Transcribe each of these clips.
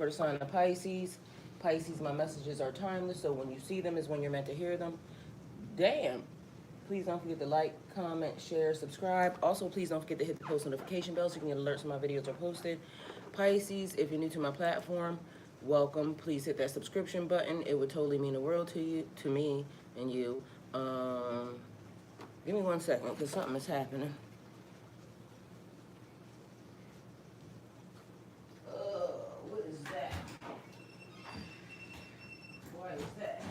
for the sign of Pisces. Pisces, my messages are timeless, so when you see them is when you're meant to hear them. Damn. Please don't forget to like, comment, share, subscribe. Also, please don't forget to hit the post notification bell so you can get alerts when my videos are posted. Pisces, if you're new to my platform, welcome. Please hit that subscription button. It would totally mean the world to you, to me, and you. Give me 1 second, because something is happening. What is that? Why is that?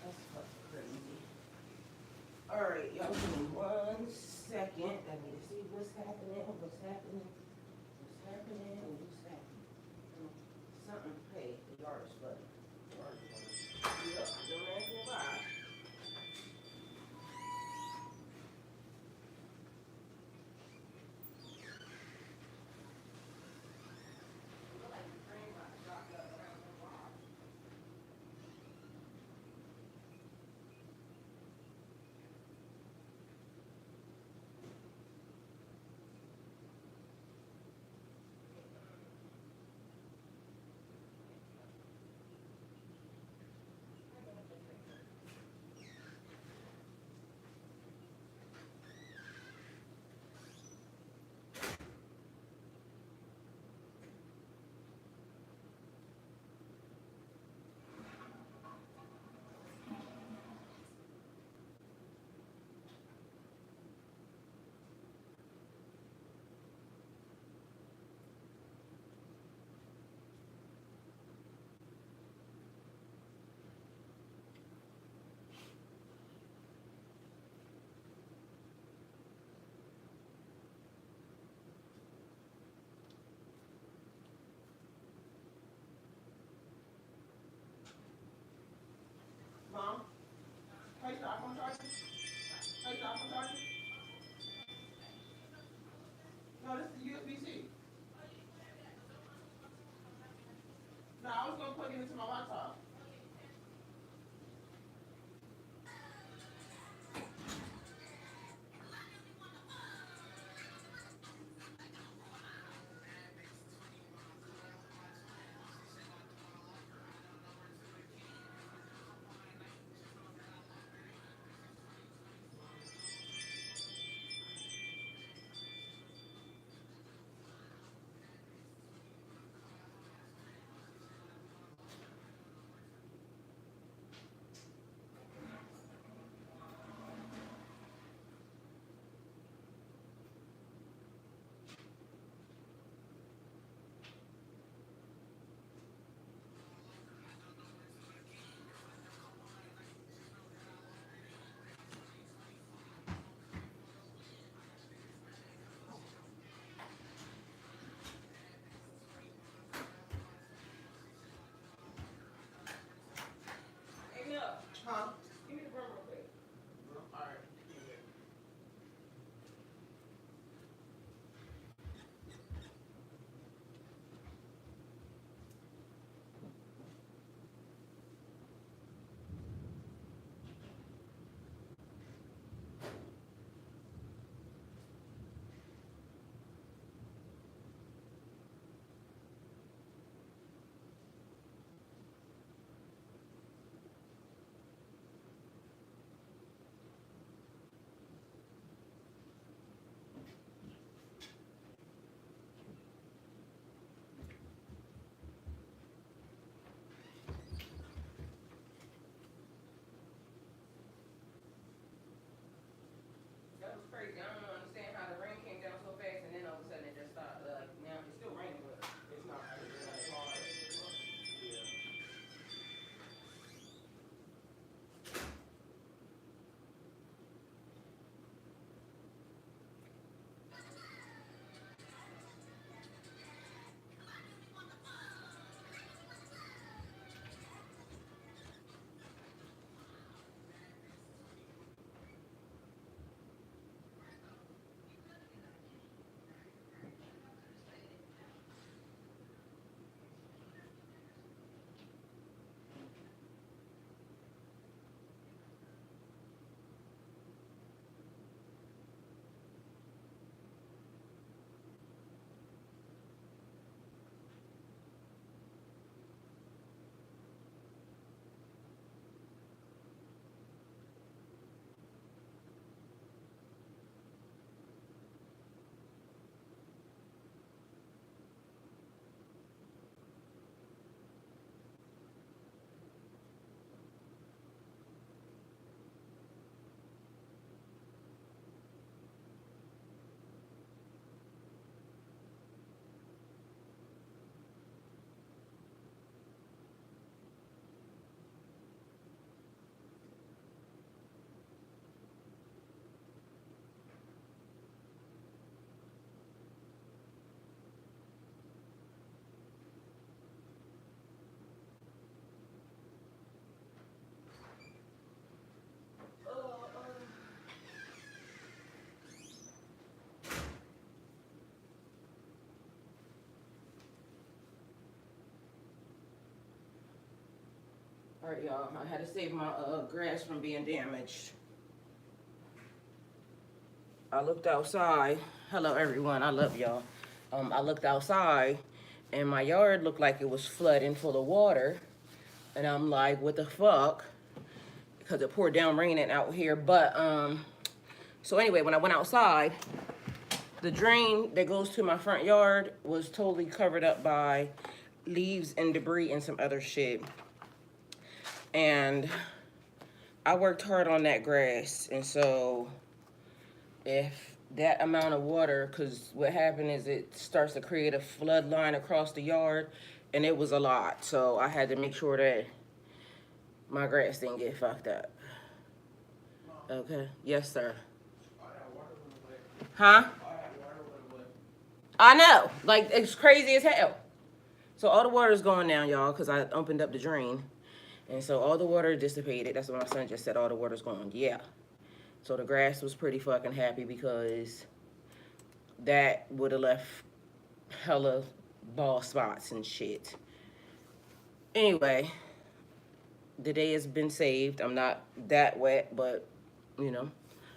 That's fucking crazy. All right, y'all give me 1 second. I need to see what's happening, what's happening, what's happening, and what's happening. Something, hey, the yard's flooded. Yard's flooded. Yup, don't ask me why. Mom, hey, stop on charging. Hey, stop on charging. No, this is USB-C. No, I was gonna plug it into my laptop. All right, y'all. I had to save my grass from being damaged. I looked outside. Hello, everyone. I love y'all. I looked outside, and my yard looked like it was flooding full of water. And I'm like, what the fuck? Because it poured down raining out here. But, so anyway, when I went outside, the drain that goes to my front yard was totally covered up by leaves and debris and some other shit. And I worked hard on that grass. And so if that amount of water, because what happened is it starts to create a flood line across the yard, and it was a lot. So I had to make sure that my grass didn't get fucked up. Okay. Yes, sir. Huh? I know. Like, it's crazy as hell. So all the water's going down, y'all, because I opened up the drain. And so all the water dissipated. That's what my son just said. All the water's gone. Yeah. So the grass was pretty fucking happy because that would have left hella bald spots and shit. Anyway, the day has been saved. I'm not that wet, but, you know.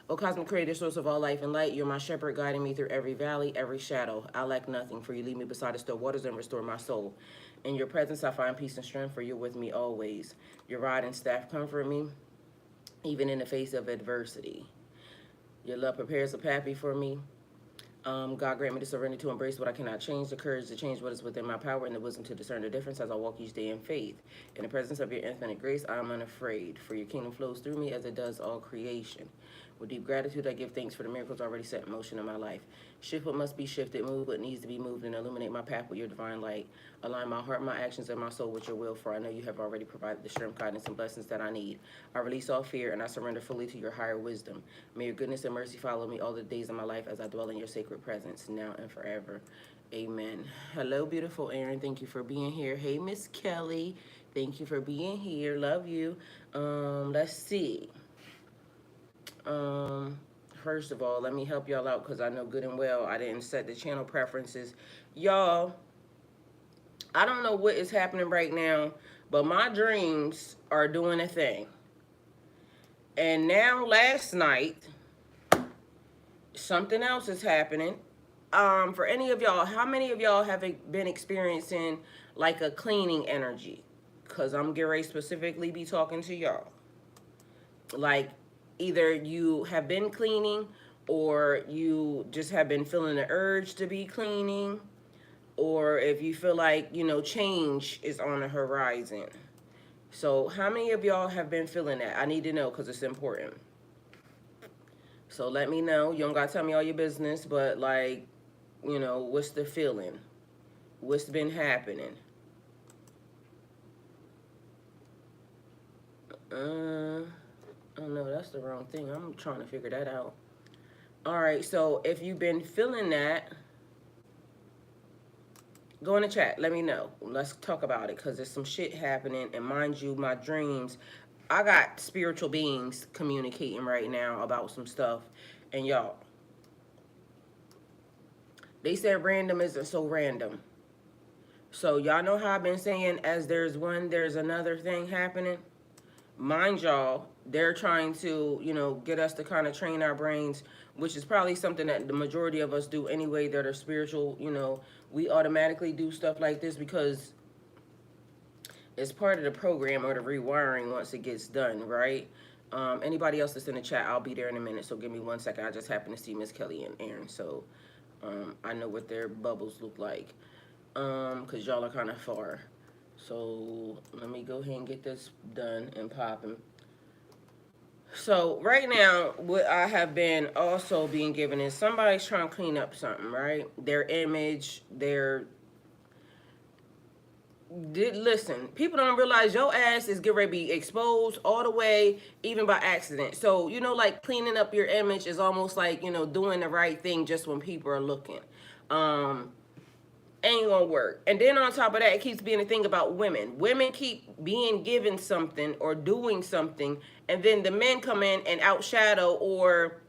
O cosmic creator, source of all life and light, you're my shepherd, guiding me through every valley, every shadow. I lack nothing, for you lead me beside the still waters and restore my soul. In your presence I find peace and strength, for you're with me always. Your rod and staff comfort me, even in the face of adversity. Your love prepares a path before me. God grant me the serenity to embrace what I cannot change, the courage to change what is within my power, and the wisdom to discern the difference as I walk each day in faith. In the presence of your infinite grace, I am unafraid, for your kingdom flows through me as it does all creation. With deep gratitude, I give thanks for the miracles already set in motion in my life. Shift what must be shifted, move what needs to be moved, and illuminate my path with your divine light. Align my heart, my actions, and my soul with your will, for I know you have already provided the strength, guidance, and blessings that I need. I release all fear, and I surrender fully to your higher wisdom. May your goodness and mercy follow me all the days of my life as I dwell in your sacred presence, now and forever. Amen. Hello, beautiful Aaron. Thank you for being here. Hey, Miss Kelly. Thank you for being here. Love you. Let's see. First of all, let me help y'all out because I know good and well I didn't set the channel preferences. Y'all, I don't know what is happening right now, but my dreams are doing a thing. And now last night, something else is happening. For any of y'all, how many of y'all have been experiencing like a cleaning energy? Because I'm getting ready to specifically be talking to y'all. Like, either you have been cleaning or you just have been feeling the urge to be cleaning, or if you feel like, you know, change is on the horizon. So how many of y'all have been feeling that? I need to know because it's important. So let me know. You don't got to tell me all your business, but like, you know, what's the feeling? What's been happening? Oh no, that's the wrong thing. I'm trying to figure that out. All right, so if you've been feeling that, go in the chat. Let me know. Let's talk about it because there's some shit happening. And mind you, my dreams, I got spiritual beings communicating right now about some stuff. And y'all, they said random isn't so random. So y'all know how I've been saying, as there's one, there's another thing happening. Mind y'all, they're trying to, you know, get us to kind of train our brains, which is probably something that the majority of us do anyway that are spiritual. You know, we automatically do stuff like this because it's part of the program or the rewiring once it gets done, right? Anybody else that's in the chat, I'll be there in a minute, so give me 1 second. I just happen to see Miss Kelly and Aaron, so I know what their bubbles look like, because y'all are kind of far. So let me go ahead and get this done and popping. So right now, what I have been also being given is somebody's trying to clean up something, right? Their image, listen, people don't realize your ass is getting ready to be exposed all the way, even by accident. So, you know, like cleaning up your image is almost like, you know, doing the right thing just when people are looking. Ain't gonna work. And then on top of that, it keeps being a thing about women. Women keep being given something or doing something, and then the men come in and outshadow or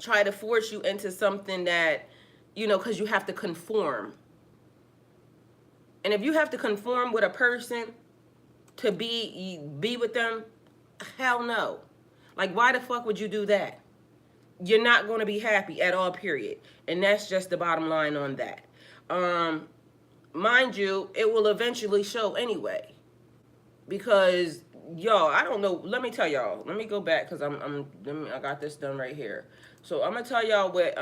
try to force you into something that, you know, because you have to conform. And if you have to conform with a person, to be with them? Hell no. Like, why the fuck would you do that? You're not going to be happy at all, period. And that's just the bottom line on that. Mind you, it will eventually show anyway. Because y'all, I don't know. Let me tell y'all. Let me go back because I got this done right here. So I'm gonna tell y'all what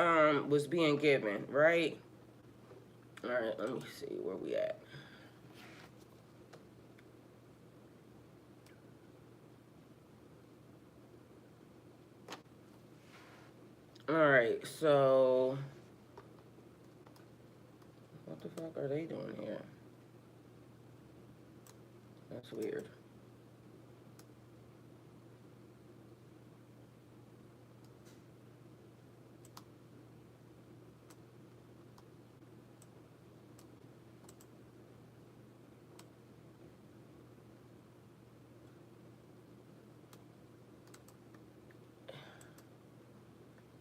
was being given, right? All right, let me see where we at. All right, so what the fuck are they doing here? That's weird.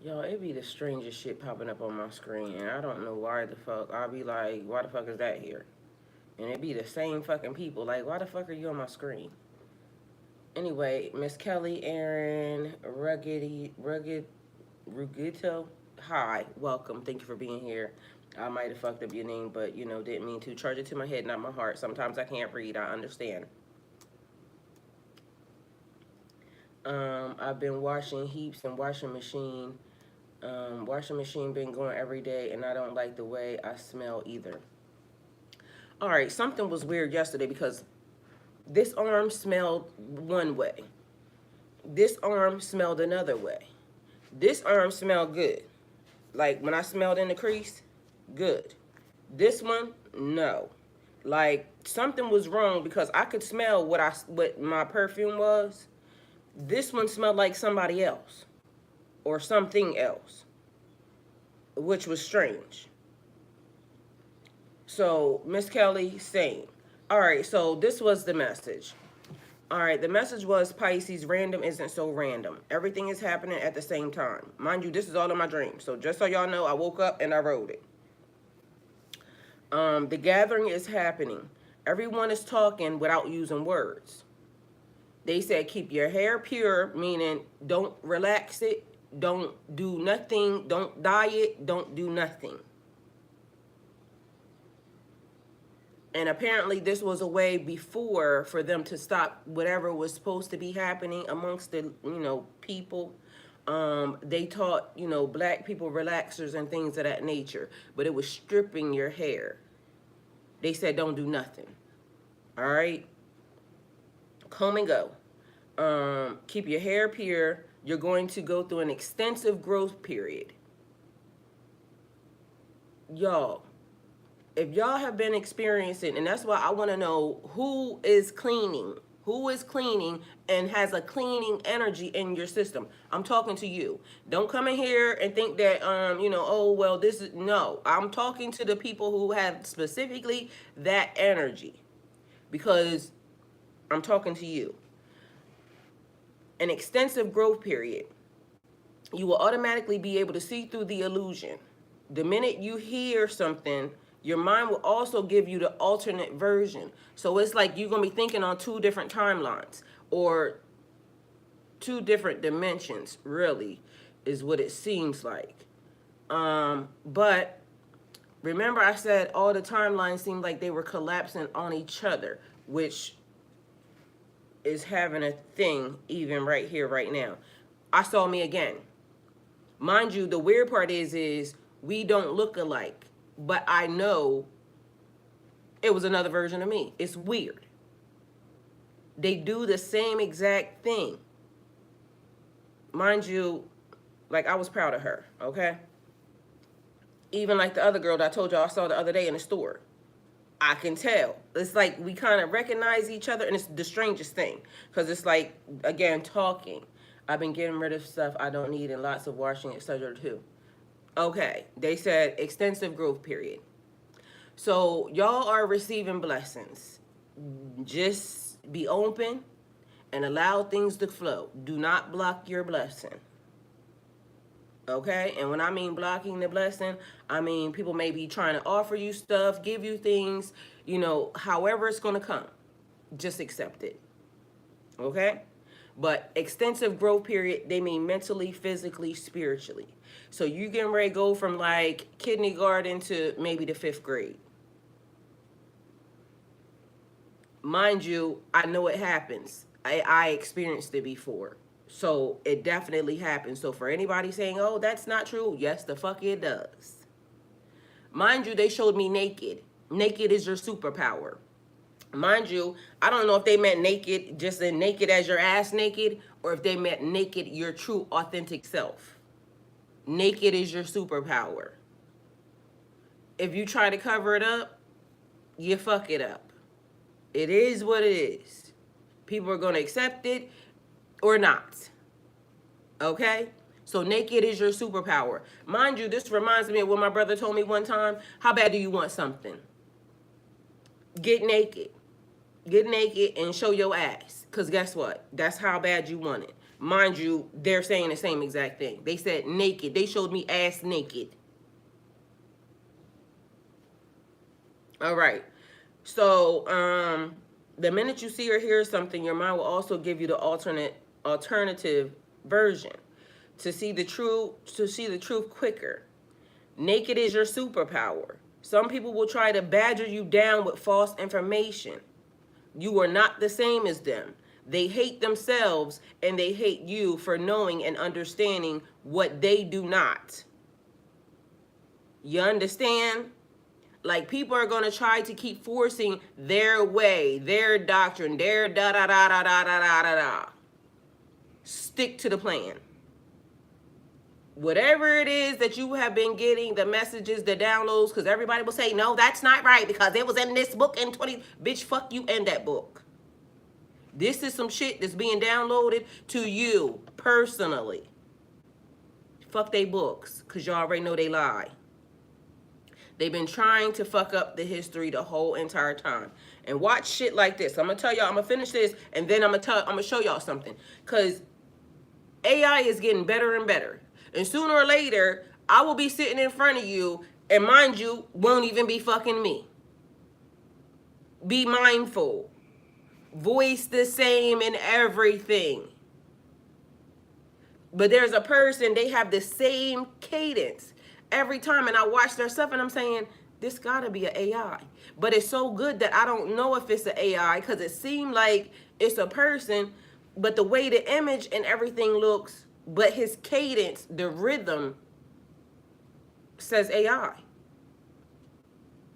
Yo, it be the strangest shit popping up on my screen, and I don't know why the fuck. I'll be like, why the fuck is that here? And it be the same fucking people. Like, why the fuck are you on my screen? Anyway, Miss Kelly, Aaron, Rugito, hi, welcome. Thank you for being here. I might have fucked up your name, but, you know, didn't mean to. Charge it to my head, not my heart. Sometimes I can't read. I understand. I've been washing heaps and washing machine. Washing machine been going every day, and I don't like the way I smell either. All right, something was weird yesterday because this arm smelled one way. This arm smelled another way. This arm smelled good. Like when I smelled in the crease, good. This one, no. Like something was wrong because I could smell what my perfume was. This one smelled like somebody else or something else, which was strange. So Miss Kelly, same. All right, so this was the message. All right, the message was Pisces, random isn't so random. Everything is happening at the same time. Mind you, this is all in my dream. So just so y'all know, I woke up and I wrote it. The gathering is happening. Everyone is talking without using words. They said keep your hair pure, meaning don't relax it, don't do nothing, don't dye it, don't do nothing. And apparently this was a way before for them to stop whatever was supposed to be happening amongst the, people. They taught, black people relaxers and things of that nature, but it was stripping your hair. They said don't do nothing. All right? Comb and go. Keep your hair pure. You're going to go through an extensive growth period. Y'all, if y'all have been experiencing, and that's why I want to know who is cleaning and has a cleaning energy in your system. I'm talking to you. Don't come in here and think that, oh, well, this is, no. I'm talking to the people who have specifically that energy because I'm talking to you. An extensive growth period. You will automatically be able to see through the illusion. The minute you hear something, your mind will also give you the alternate version. So it's like you're going to be thinking on two different timelines or two different dimensions, really, is what it seems like. But remember I said all the timelines seemed like they were collapsing on each other, which is having a thing even right here, right now. I saw me again. Mind you, the weird part is we don't look alike, but I know it was another version of me. It's weird. They do the same exact thing. Mind you, like I was proud of her, okay? Even like the other girl that I told y'all I saw the other day in the store. I can tell. It's like we kind of recognize each other, and it's the strangest thing. Because it's like, again, talking. I've been getting rid of stuff I don't need and lots of washing, etc. too. Okay, they said extensive growth period. So y'all are receiving blessings. Just be open and allow things to flow. Do not block your blessing. Okay, and when I mean blocking the blessing, I mean people may be trying to offer you stuff, give you things, however it's going to come. just accept it. Okay? But extensive growth period, they mean mentally, physically, spiritually. So you getting ready to go from like kindergarten to maybe the 5th grade. Mind you, I know it happens. I experienced it before. So it definitely happens. So for anybody saying, oh, that's not true, yes, the fuck it does. Mind you, they showed me naked. Naked is your superpower. Mind you, I don't know if they meant naked, just in naked as your ass naked, or if they meant naked, your true authentic self. Naked is your superpower. If you try to cover it up, you fuck it up. It is what it is. People are going to accept it or not. Okay? So naked is your superpower. Mind you, this reminds me of what my brother told me one time. How bad do you want something? Get naked. Get naked and show your ass. Because guess what? That's how bad you want it. Mind you, they're saying the same exact thing. They said naked. They showed me ass naked. All right. So, the minute you see or hear something, your mind will also give you the alternative version to see the truth quicker. Naked is your superpower. Some people will try to badger you down with false information. You are not the same as them. They hate themselves and they hate you for knowing and understanding what they do not. You understand? Like, people are going to try to keep forcing their way, their doctrine, their da-da-da-da-da-da-da-da. Stick to the plan. Whatever it is that you have been getting, the messages, the downloads, because everybody will say, no, that's not right because it was in this book in 20... Bitch, fuck you and that book. This is some shit that's being downloaded to you personally. Fuck they books, because you already know they lie. They've been trying to fuck up the history the whole entire time. And watch shit like this. I'm going to tell y'all, I'm going to finish this, and then I'm going to show y'all something. Because AI is getting better and better. And sooner or later, I will be sitting in front of you, and mind you, won't even be fucking me. Be mindful. Voice the same in everything. But there's a person, they have the same cadence every time, and I watch their stuff and I'm saying, this gotta be an AI. But it's so good that I don't know if it's an AI, because it seemed like it's a person, but the way the image and everything looks, but his cadence, the rhythm says AI.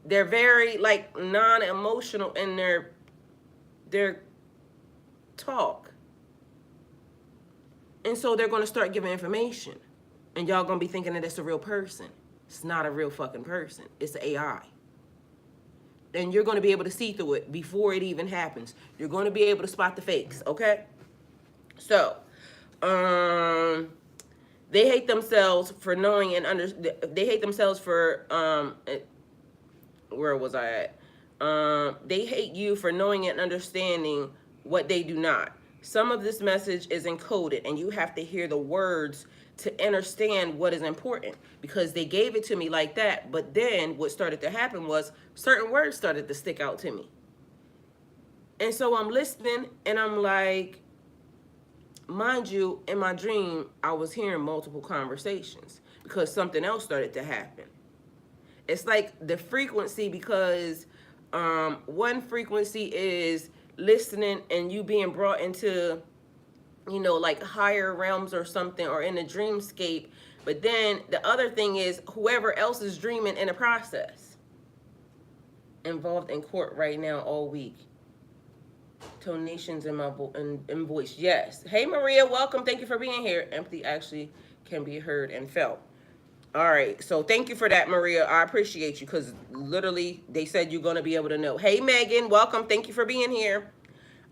They're very like non-emotional in their talk. And so they're gonna start giving information. And y'all gonna be thinking that it's a real person. It's not a real fucking person. It's an AI. And you're gonna be able to see through it before it even happens. You're gonna be able to spot the fakes, okay? So, they hate themselves for knowing and they hate themselves for, where was I at? They hate you for knowing and understanding what they do not. Some of this message is encoded, and you have to hear the words to understand what is important, because they gave it to me like that. But then what started to happen was certain words started to stick out to me. And so I'm listening and I'm like, mind you, in my dream, I was hearing multiple conversations because something else started to happen. It's like the frequency, because one frequency is listening and you being brought into, you know, like higher realms or something, or in a dreamscape. But then the other thing is whoever else is dreaming in the process. Involved in court right now all week. Tonations in my in voice. Yes. Hey, Maria, welcome. Thank you for being here. Empathy actually can be heard and felt. All right. So thank you for that, Maria. I appreciate you, because literally they said you're going to be able to know. Hey, Megan, welcome. Thank you for being here.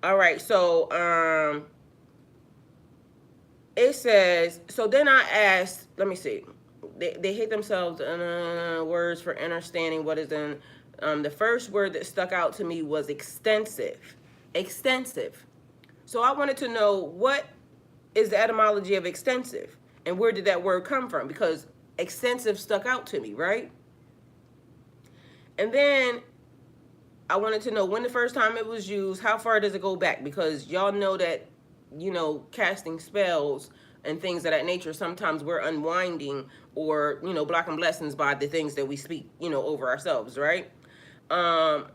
All right. So, it says, so then I asked, let me see. They hate themselves words for understanding what is in. The first word that stuck out to me was extensive. Extensive. So I wanted to know, what is the etymology of extensive? And where did that word come from? Because extensive stuck out to me, right? And then I wanted to know when the first time it was used, how far does it go back? Because y'all know that, casting spells and things of that nature, sometimes we're unwinding or, blocking blessings by the things that we speak, over ourselves, right? Um,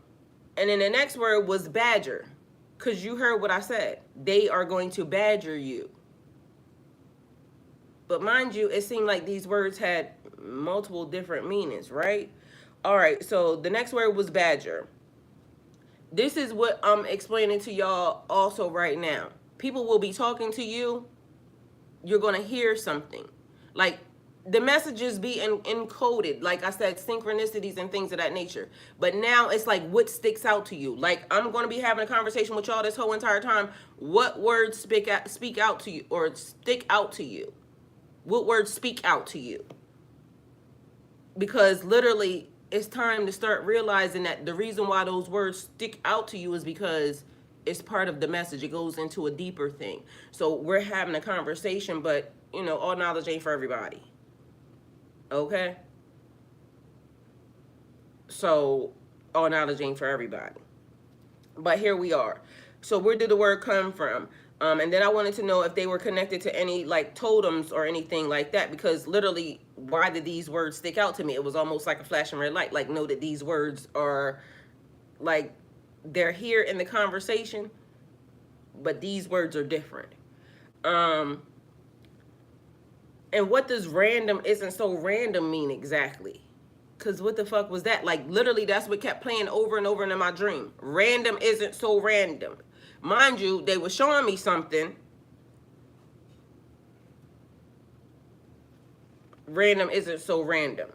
and then the next word was badger. Because you heard what I said. They are going to badger you. But mind you, it seemed like these words had multiple different meanings, right? All right, so the next word was badger. This is what I'm explaining to y'all also right now. People will be talking to you. You're going to hear something. Like, the messages be encoded, like I said, synchronicities and things of that nature. But now it's like, what sticks out to you? Like, I'm going to be having a conversation with y'all this whole entire time. What words speak out to you or stick out to you? What words speak out to you? Because literally, it's time to start realizing that the reason why those words stick out to you is because it's part of the message. It goes into a deeper thing. So we're having a conversation, but, all knowledge ain't for everybody. Okay? So all knowledge ain't for everybody. But here we are. So where did the word come from? And then I wanted to know if they were connected to any like totems or anything like that, because literally, why did these words stick out to me? It was almost like a flashing red light. Like, know that these words are like, they're here in the conversation, but these words are different. And what does random isn't so random mean exactly? Because what the fuck was that? Like, literally, that's what kept playing over and over in my dream. Random isn't so random. Mind you, they were showing me something. Random isn't so random.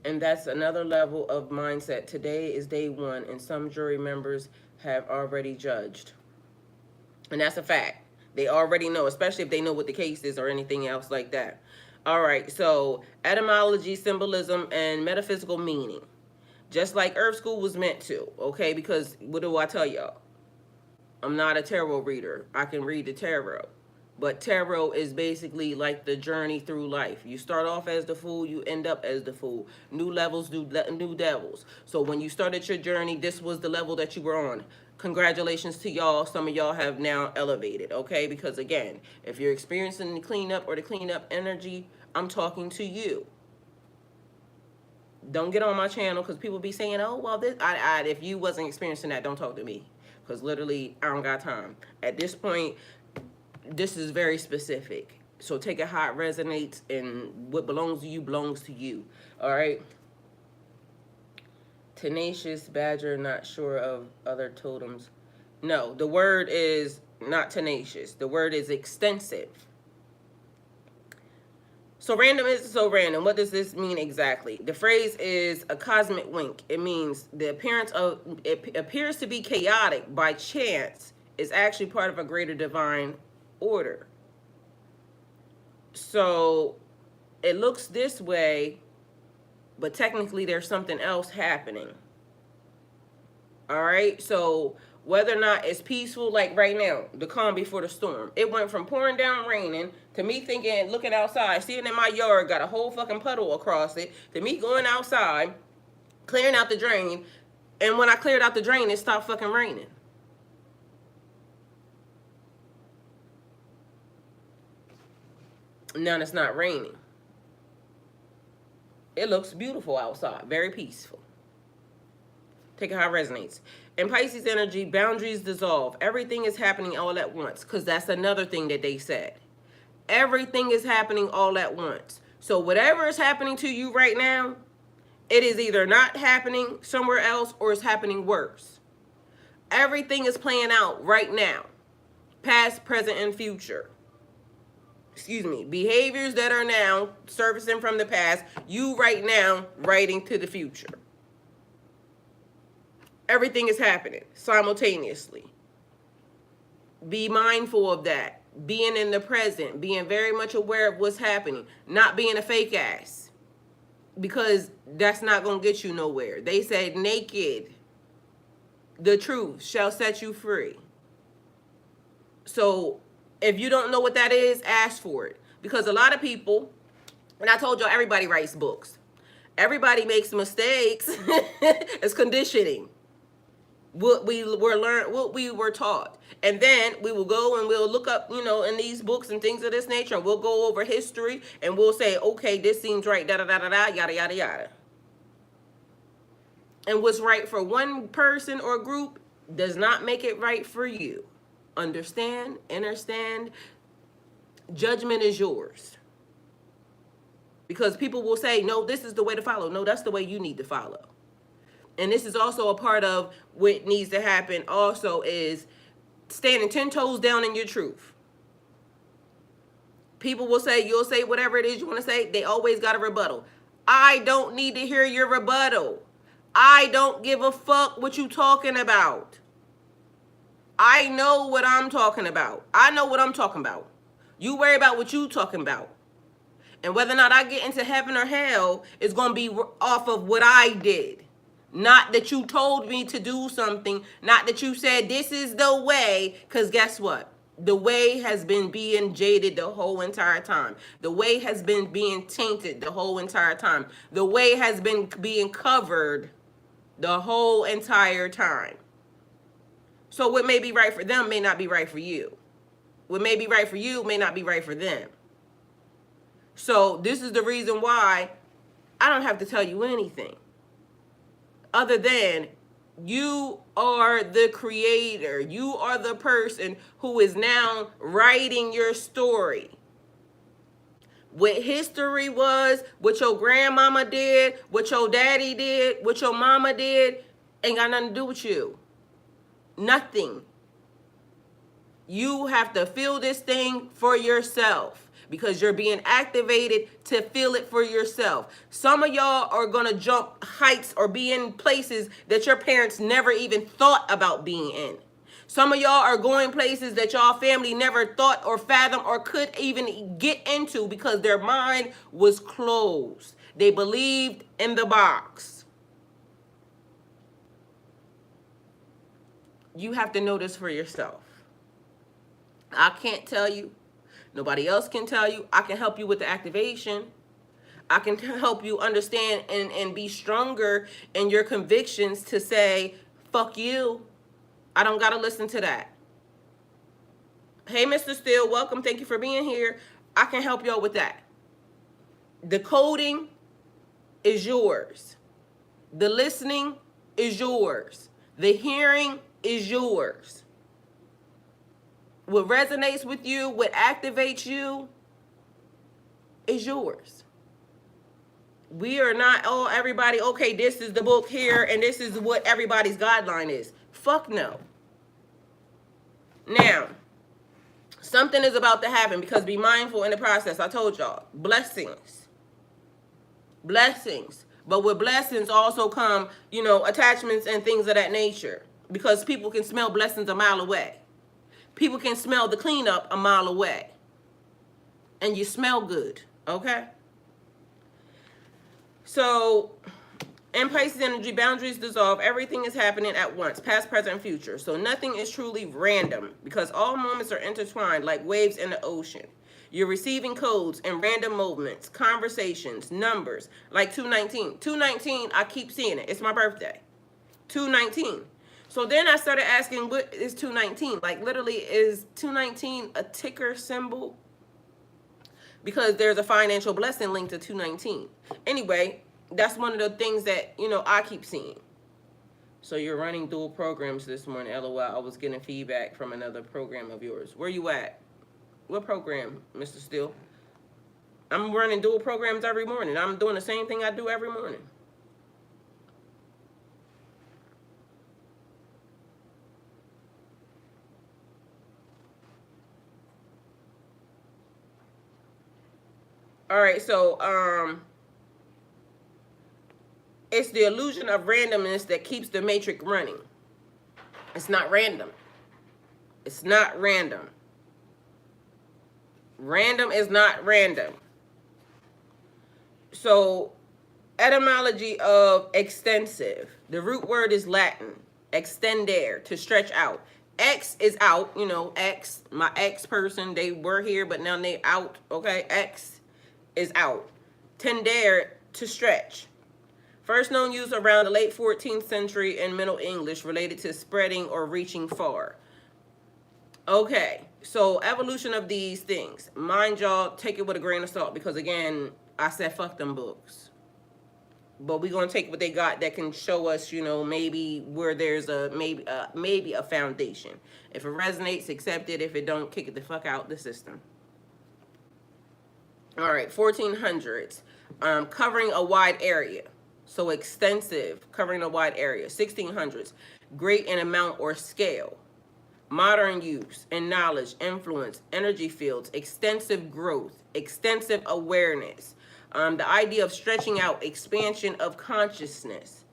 And that's another level of mindset. Today is day one, and some jury members have already judged. And that's a fact. They already know, especially if they know what the case is or anything else like that. All right, so etymology, symbolism, and metaphysical meaning. Just like Earth School was meant to, okay? Because what do I tell y'all? I'm not a tarot reader. I can read the tarot. But tarot is basically like the journey through life. You start off as the fool, you end up as the fool. New levels, new devils. So when you started your journey, this was the level that you were on. Congratulations to y'all. Some of y'all have now elevated, okay? Because again, if you're experiencing the cleanup or the cleanup energy, I'm talking to you. Don't get on my channel because people be saying, oh, well, this, if you wasn't experiencing that, don't talk to me. Because literally, I don't got time. At this point, this is very specific. So take it how it resonates, and what belongs to you belongs to you. All right? Tenacious, badger, not sure of other totems. No, the word is not tenacious. The word is extensive. So random isn't so random. What does this mean exactly? The phrase is a cosmic wink. It means the appearance of, it appears to be chaotic by chance, is actually part of a greater divine order. So it looks this way, but technically there's something else happening. All right, so whether or not it's peaceful, like right now, the calm before the storm. It went from pouring down raining to me thinking, looking outside, seeing in my yard, got a whole fucking puddle across it, to me going outside, clearing out the drain, and when I cleared out the drain, it stopped fucking raining. Now it's not raining. It looks beautiful outside, very peaceful. Take it how it resonates. In Pisces energy, boundaries dissolve. Everything is happening all at once, because that's another thing that they said. Everything is happening all at once. So whatever is happening to you right now, it is either not happening somewhere else or it's happening worse. Everything is playing out right now. Past, present, and future. Excuse me. Behaviors that are now surfacing from the past, you right now writing to the future. Everything is happening simultaneously. Be mindful of that. Being in the present. Being very much aware of what's happening. Not being a fake ass. Because that's not going to get you nowhere. They said naked. The truth shall set you free. So if you don't know what that is, ask for it. Because a lot of people, and I told y'all, everybody writes books. Everybody makes mistakes. It's conditioning. what we were learned, what we were taught. And then we will go and we'll look up, in these books and things of this nature, and we'll go over history and we'll say, okay, this seems right, da da da da da, yada yada yada. And what's right for one person or group does not make it right for you. Understand? Judgment is yours. Because people will say, no, this is the way to follow. No, that's the way you need to follow. And this is also a part of what needs to happen also, is standing 10 toes down in your truth. People will say, you'll say whatever it is you want to say. They always got a rebuttal. I don't need to hear your rebuttal. I don't give a fuck what you talking about. I know what I'm talking about. I know what I'm talking about. You worry about what you talking about. And whether or not I get into heaven or hell is going to be off of what I did. Not that you told me to do something. Not that you said this is the way. Because guess what? The way has been being jaded the whole entire time. The way has been being tainted the whole entire time. The way has been being covered the whole entire time. So what may be right for them may not be right for you. What may be right for you may not be right for them. So this is the reason why I don't have to tell you anything. Other than you are the creator. You are the person who is now writing your story. What history was, what your grandmama did, what your daddy did, what your mama did, ain't got nothing to do with you. Nothing. You have to feel this thing for yourself. Because you're being activated to feel it for yourself. Some of y'all are going to jump heights or be in places that your parents never even thought about being in. Some of y'all are going places that y'all family never thought or fathomed or could even get into because their mind was closed. They believed in the box. You have to know this for yourself. I can't tell you. Nobody else can tell you. I can help you with the activation. I can help you understand and be stronger in your convictions to say, fuck you. I don't got to listen to that. Hey, Mr. Steele, welcome. Thank you for being here. I can help y'all with that. The coding is yours. The listening is yours. The hearing is yours. What resonates with you, what activates you, is yours. We are not, everybody, okay, this is the book here, and this is what everybody's guideline is. Fuck no. Now, something is about to happen, because be mindful in the process. I told y'all, blessings. Blessings. But with blessings also come, attachments and things of that nature. Because people can smell blessings a mile away. People can smell the cleanup a mile away. And you smell good, okay? So, in Pisces energy, boundaries dissolve. Everything is happening at once, past, present, and future. So nothing is truly random because all moments are intertwined like waves in the ocean. You're receiving codes in random moments, conversations, numbers, like 219. 219, I keep seeing it. It's my birthday. 219. So then I started asking, what is 219? Like, literally, is 219 a ticker symbol? Because there's a financial blessing linked to 219. Anyway, that's one of the things that, I keep seeing. So you're running dual programs this morning. LOL, I was getting feedback from another program of yours. Where you at? What program, Mr. Steele? I'm running dual programs every morning. I'm doing the same thing I do every morning. All right, so it's the illusion of randomness that keeps the matrix running. It's not random. It's not random. Random is not random. So, etymology of extensive. The root word is Latin. Extendere, to stretch out. X is out, X, my ex person, they were here, but now they out, okay? X is out. Tendere, to stretch. First known use around the late 14th century in Middle English related to spreading or reaching far. Okay, so evolution of these things. Mind y'all, take it with a grain of salt because again, I said fuck them books. But we're gonna take what they got that can show us, you know, maybe where there's a maybe a foundation. If it resonates, accept it. If it don't, kick it the fuck out the system. All right, 1400s, covering a wide area. So extensive, covering a wide area. 1600s, great in amount or scale. Modern use and knowledge, influence, energy fields, extensive growth, extensive awareness. The idea of stretching out, expansion of consciousness.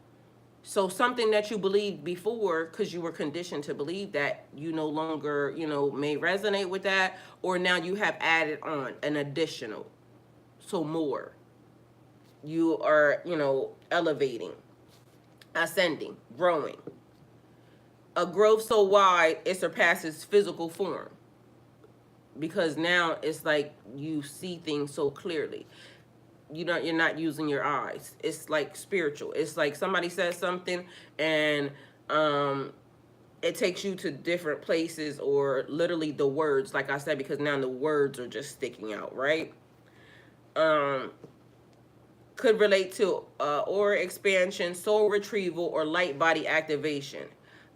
So something that you believed before, because you were conditioned to believe that, you no longer, you know, may resonate with that, or now you have added on an additional. So more. You are, you know, elevating, ascending, growing. A growth so wide it surpasses physical form. Because now it's like you see things so clearly. You're not using your eyes. It's like spiritual. It's like somebody says something and it takes you to different places, or literally the words, like I said, because now the words are just sticking out, right? Could relate to aura expansion, soul retrieval, or light body activation.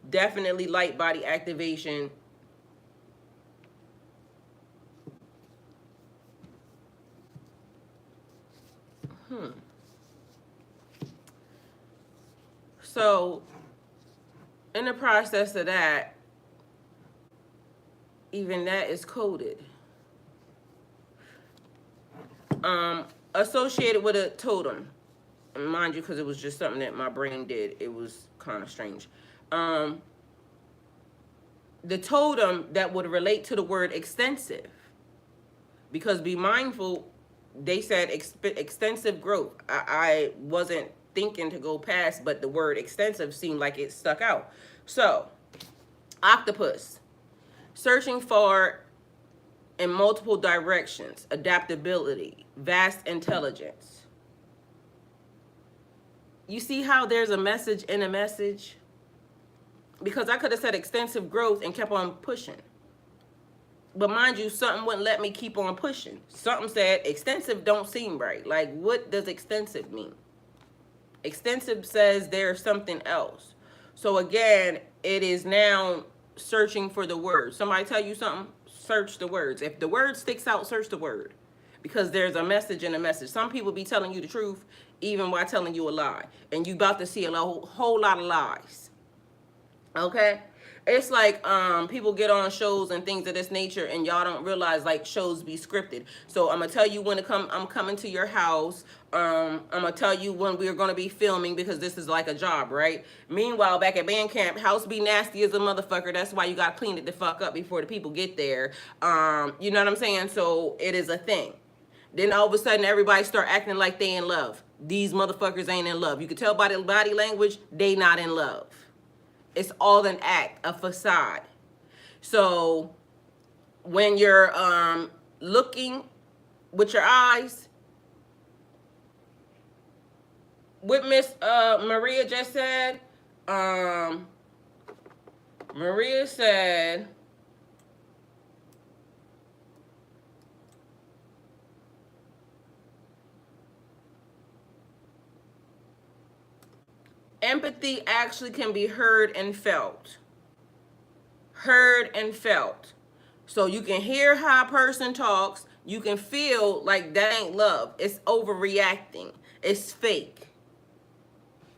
Definitely light body activation. So, in the process of that, even that is coded. Associated with a totem. And mind you, because it was just something that my brain did. It was kind of strange. The totem that would relate to the word extensive. Because be mindful, they said extensive growth. I wasn't thinking to go past, but the word extensive seemed like it stuck out. So, octopus. Searching for in multiple directions, adaptability, vast intelligence. You see how there's a message in a message? Because I could have said extensive growth and kept on pushing. But mind you, something wouldn't let me keep on pushing. Something said extensive don't seem right. Like, what does extensive mean? Extensive says there's something else. So again, it is now searching for the word. Somebody tell you something, search the words. If the word sticks out, search the word. Because there's a message in a message. Some people be telling you the truth even while telling you a lie. And you about to see a whole lot of lies. Okay? It's like people get on shows and things of this nature and y'all don't realize like shows be scripted. So I'm going to tell you when I'm coming to your house. I'm going to tell you when we're going to be filming because this is like a job, right? Meanwhile, back at band camp, house be nasty as a motherfucker. That's why you got to clean it the fuck up before the people get there. You know what I'm saying? So it is a thing. Then all of a sudden everybody start acting like they in love. These motherfuckers ain't in love. You can tell by the body language, they not in love. It's all an act, a facade. So when you're looking with your eyes, what Miss Maria just said, Maria said, empathy actually can be heard and felt. Heard and felt. So you can hear how a person talks. You can feel like that ain't love. It's overreacting. It's fake.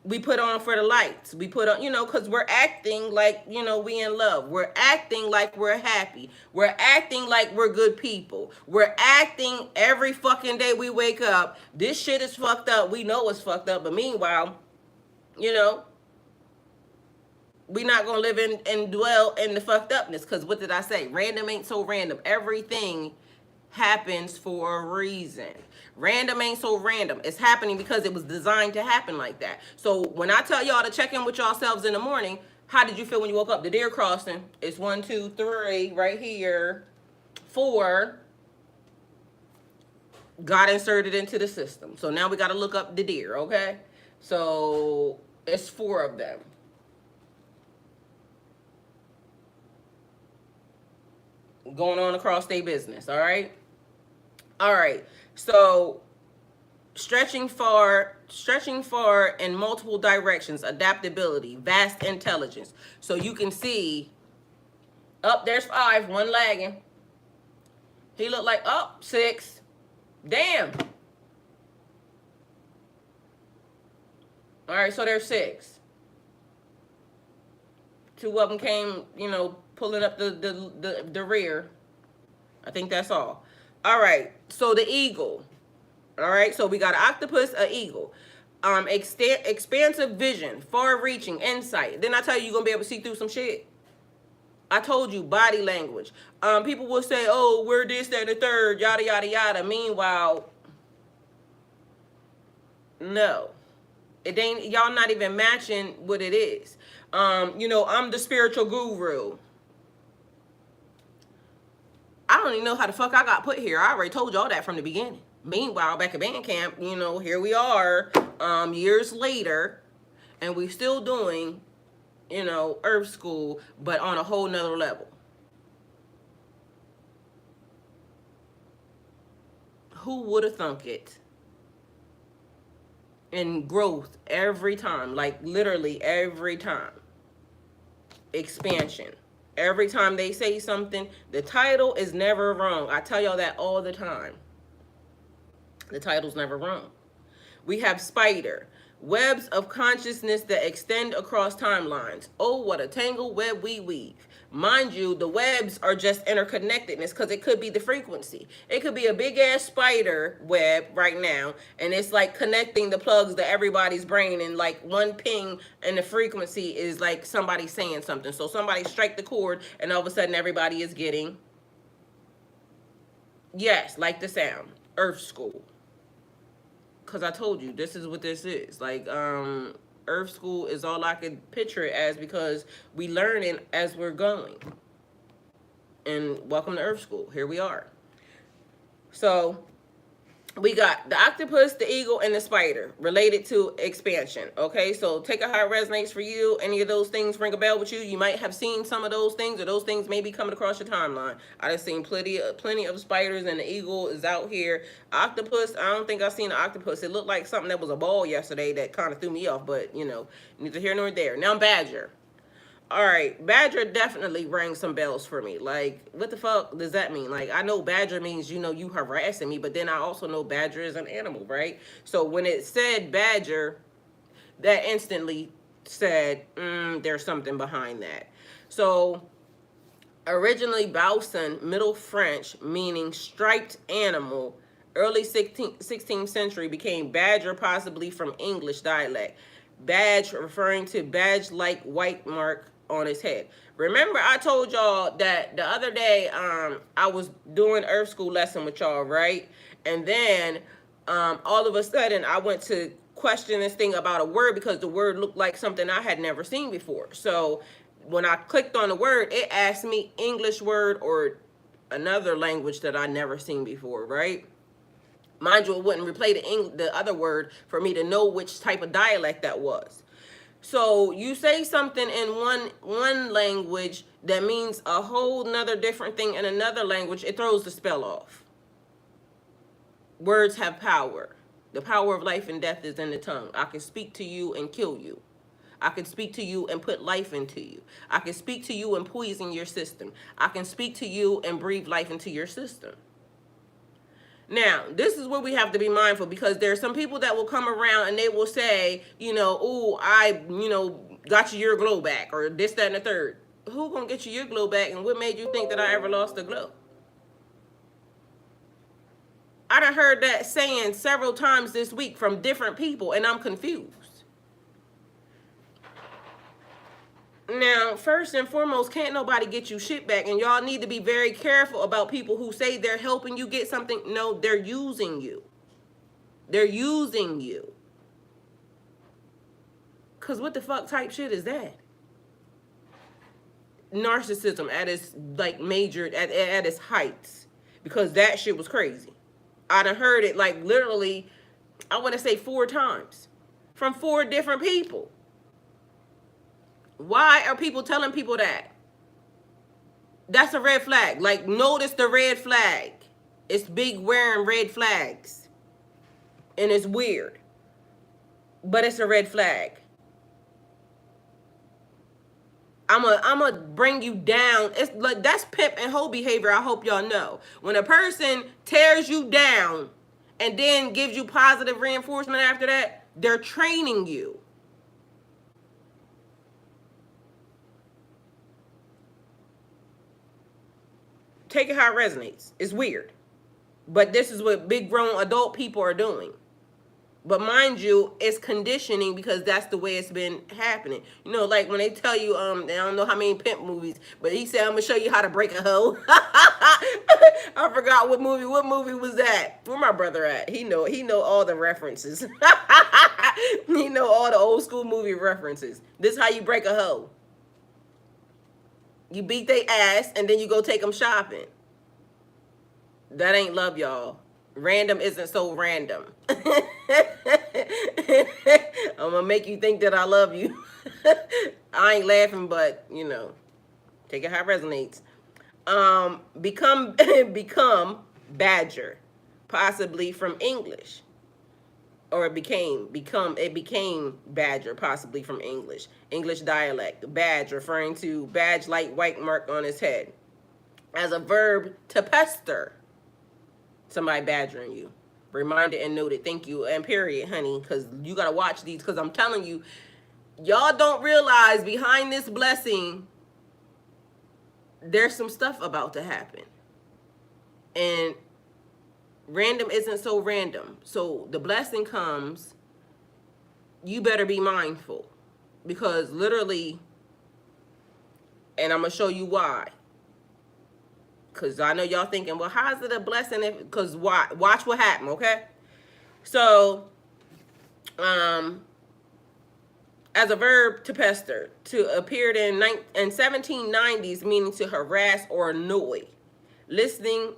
We put on for the lights. We put on, you know, because we're acting like, you know, we in love. We're acting like we're happy. We're acting like we're good people. We're acting every fucking day we wake up. This shit is fucked up. We know it's fucked up. But meanwhile, you know, we not gonna live in and dwell in the fucked upness. Because what did I say? Random ain't so random. Everything happens for a reason. Random ain't so random. It's happening because it was designed to happen like that. So when I tell y'all to check in with yourselves in the morning, how did you feel when you woke up? The deer crossing. It's 1, 2, 3 right here. 4 got inserted into the system. So now we got to look up the deer, okay? So it's 4 of them. Going on across their business, all right? All right. So stretching far in multiple directions, adaptability, vast intelligence. So you can see, up there's 5, 1 lagging. He looked like, 6. Damn. All right, so there's 6. 2 of them came, pulling up the rear. I think that's all. All right, so the eagle. All right, so we got an octopus, an eagle. Expansive vision, far-reaching insight. Then I tell you, you're gonna be able to see through some shit. I told you, body language. People will say, "Oh, we're this, that, and the third, yada yada yada." Meanwhile, no, it ain't. Y'all not even matching what it is. I'm the spiritual guru. I don't even know how the fuck I got put here. I already told y'all that from the beginning. Meanwhile, back at band camp, here we are, years later, and we still doing, Earth School, but on a whole nother level. Who would have thunk it? And growth every time, like literally every time. Expansion. Every time they say something, the title is never wrong. I tell y'all that all the time. The title's never wrong. We have spider. Webs of consciousness that extend across timelines. Oh, what a tangled web we weave. Mind you, the webs are just interconnectedness because it could be the frequency. It could be a big ass spider web right now, and it's like connecting the plugs to everybody's brain, and like one ping and the frequency is like somebody saying something. So somebody strike the chord, and all of a sudden everybody is getting, yes, like the sound. Earth School. Because I told you, this is what this is. Like, Earth School is all I could picture it as, because we learning as we're going. And welcome to Earth School. Here we are. So we got the octopus, the eagle, and the spider related to expansion. Okay, so take a how it resonates for you. Any of those things ring a bell with you? You might have seen some of those things, or those things may be coming across your timeline. I just seen plenty of spiders, and the eagle is out here. Octopus, I don't think I've seen an octopus. It looked like something that was a ball yesterday that kind of threw me off, but neither here nor there. Now badger. All right, badger definitely rang some bells for me. Like, what the fuck does that mean? Like, I know badger means, you harassing me, but then I also know badger is an animal, right? So when it said badger, that instantly said, there's something behind that. So originally Bausen, Middle French, meaning striped animal, early 16th century became badger, possibly from English dialect. Badge referring to badge-like white mark on his head. Remember, I told y'all that the other day I was doing Earth School lesson with y'all, right? And then all of a sudden I went to question this thing about a word, because the word looked like something I had never seen before. So when I clicked on the word, it asked me English word or another language that I never seen before, right? Mind you, it wouldn't replay the other word for me to know which type of dialect that was. So you say something in one language that means a whole nother different thing in another language, it throws the spell off. Words have power. The power of life and death is in the tongue. I can speak to you and kill you. I can speak to you and put life into you. I can speak to you and poison your system. I can speak to you and breathe life into your system. Now, this is where we have to be mindful, because there are some people that will come around and they will say, oh, I, got you your glow back, or this, that, and the third. Who gonna get you your glow back, and what made you think that I ever lost the glow? I done heard that saying several times this week from different people, and I'm confused. Now, first and foremost, can't nobody get you shit back, and y'all need to be very careful about people who say they're helping you get something. No, they're using you. They're using you. Because what the fuck type shit is that? Narcissism at its major, at its heights, because that shit was crazy. I done heard it literally, I want to say 4 times from 4 different people. Why are people telling people that? That's a red flag. Like, notice the red flag. It's big wearing red flags. And it's weird. But it's a red flag. I'm a bring you down. It's like, that's pimp and hoe behavior. I hope y'all know. When a person tears you down and then gives you positive reinforcement after that, they're training you. Take it how it resonates. It's weird. But this is what big grown adult people are doing. But mind you, it's conditioning because that's the way it's been happening. You know, like when they tell you, I don't know how many pimp movies, but he said, I'm gonna show you how to break a hoe. I forgot what movie. What movie was that? Where my brother at? He know all the references. He know all the old school movie references. This is how you break a hoe. You beat they ass and then you go take them shopping. That ain't love, y'all. Random isn't so random. I'm gonna make you think that I love you. I ain't laughing, but you know, take it how it resonates. Become badger, possibly from English, or it became badger, possibly from English dialect. Badge referring to badge like white mark on his head. As a verb, to pester. Somebody badgering you. Reminded and noted. Thank you. And period, honey. Because you got to watch these. Because I'm telling you, y'all don't realize behind this blessing, there's some stuff about to happen. And random isn't so random. So the blessing comes. You better be mindful. Because literally, and I'm going to show you why. Because I know y'all thinking, well, how is it a blessing? Because watch what happened, okay? So, as a verb, to pester, to appeared in 1790s, meaning to harass or annoy. Listening,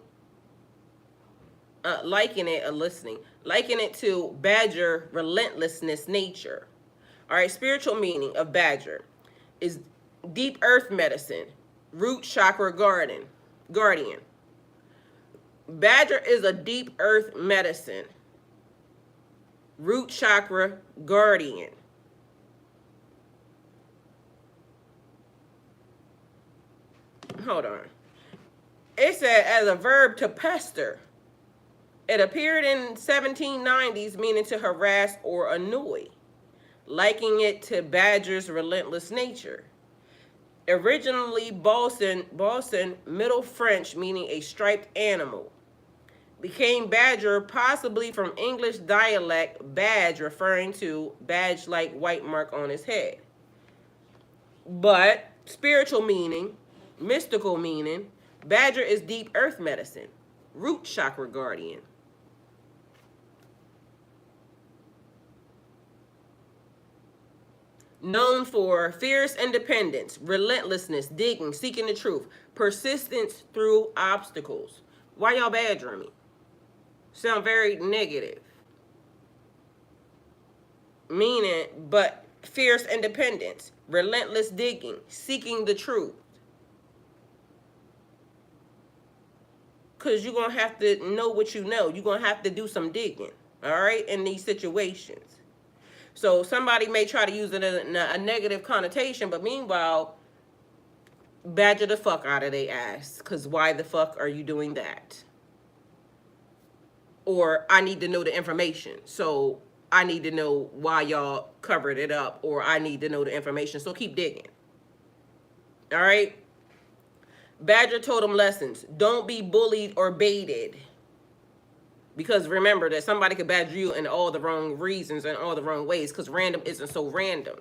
liken it to badger, relentlessness, nature. All right, spiritual meaning of badger is deep earth medicine, root chakra guardian. Badger is a deep earth medicine. Root chakra guardian. Hold on. It said as a verb to pester. It appeared in 1790s, meaning to harass or annoy, likening it to badger's relentless nature. Originally Boston, Middle French, meaning a striped animal. Became badger, possibly from English dialect, badge, referring to badge-like white mark on his head. But spiritual meaning, mystical meaning, badger is deep earth medicine, root chakra guardian. Known for fierce independence, relentlessness, digging, seeking the truth, persistence through obstacles. Why y'all badgering me? Sound very negative. Meaning, but fierce independence, relentless digging, seeking the truth. Because you're going to have to know what you know. You're going to have to do some digging, all right, in these situations. So somebody may try to use it in a negative connotation, but meanwhile, badger the fuck out of their ass. Because why the fuck are you doing that? Or I need to know the information. So I need to know why y'all covered it up. Or I need to know the information. So keep digging. All right? Badger told them lessons. Don't be bullied or baited. Because remember that somebody could badger you in all the wrong reasons and all the wrong ways, because random isn't so random.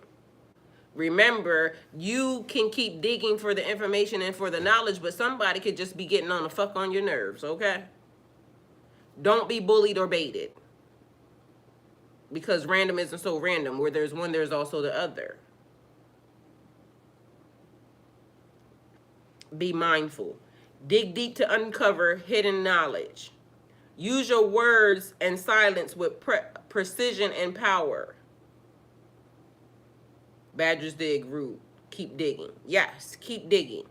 Remember, you can keep digging for the information and for the knowledge, but somebody could just be getting on the fuck on your nerves, okay? Don't be bullied or baited. Because random isn't so random. Where there's one, there's also the other. Be mindful. Dig deep to uncover hidden knowledge. Use your words and silence with precision and power. Badgers dig root. Keep digging. Yes, keep digging.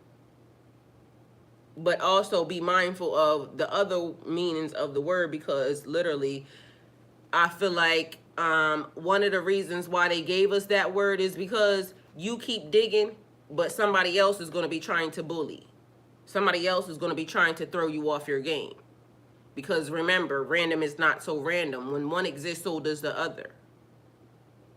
But also be mindful of the other meanings of the word, because literally, I feel like one of the reasons why they gave us that word is because you keep digging, but somebody else is going to be trying to bully. Somebody else is going to be trying to throw you off your game. Because remember, random is not so random. When one exists, so does the other.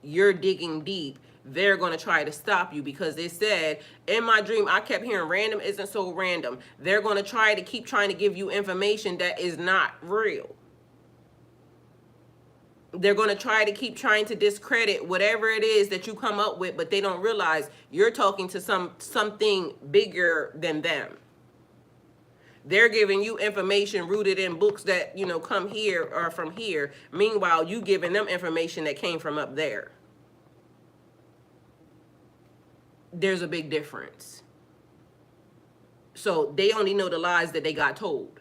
You're digging deep. They're going to try to stop you, because they said, in my dream, I kept hearing random isn't so random. They're going to try to keep trying to give you information that is not real. They're going to try to keep trying to discredit whatever it is that you come up with, but they don't realize you're talking to something bigger than them. They're giving you information rooted in books that, come here or from here. Meanwhile, you giving them information that came from up there. There's a big difference. So they only know the lies that they got told.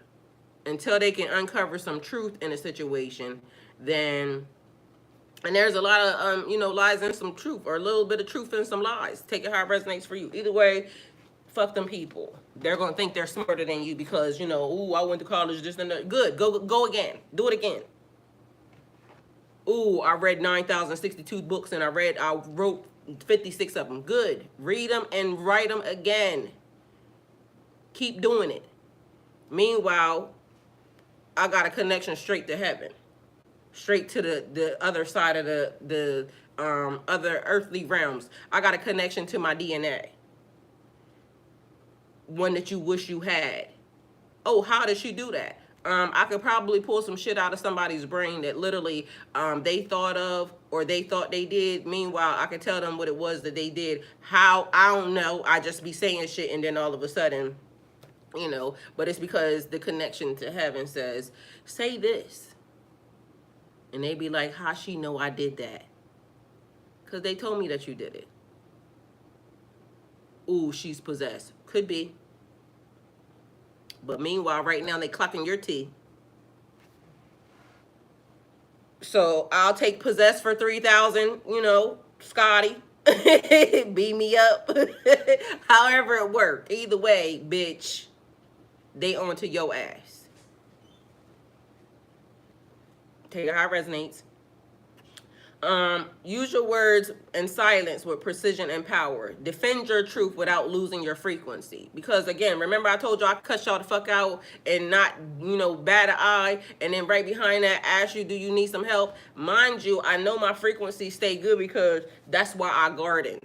Until they can uncover some truth in a situation, then, and there's a lot of, lies and some truth, or a little bit of truth and some lies. Take it how it resonates for you. Either way, fuck them people. They're going to think they're smarter than you because, ooh, I went to college, this and that. Good, go again. Do it again. Ooh, I read 9,062 books and I wrote 56 of them. Good. Read them and write them again. Keep doing it. Meanwhile, I got a connection straight to heaven. Straight to the other side of the other earthly realms. I got a connection to my DNA. One that you wish you had. Oh, how did she do that? I could probably pull some shit out of somebody's brain that literally they thought of or they thought they did. Meanwhile, I could tell them what it was that they did. How? I don't know. I just be saying shit and then all of a sudden, but it's because the connection to heaven says, say this. And they be like, how she know I did that? Because they told me that you did it. Ooh, she's possessed. Could be. But meanwhile, right now, they clocking your tea. So I'll take possessed for 3,000, Scotty. Beat me up. However it worked. Either way, bitch, they on to your ass. Take it how it resonates. Use your words and silence with precision and power. Defend your truth without losing your frequency. Because again, remember I told you I cut y'all the fuck out and not, bat an eye. And then right behind that, ask you, do you need some help? Mind you, I know my frequency stay good because that's why I garden.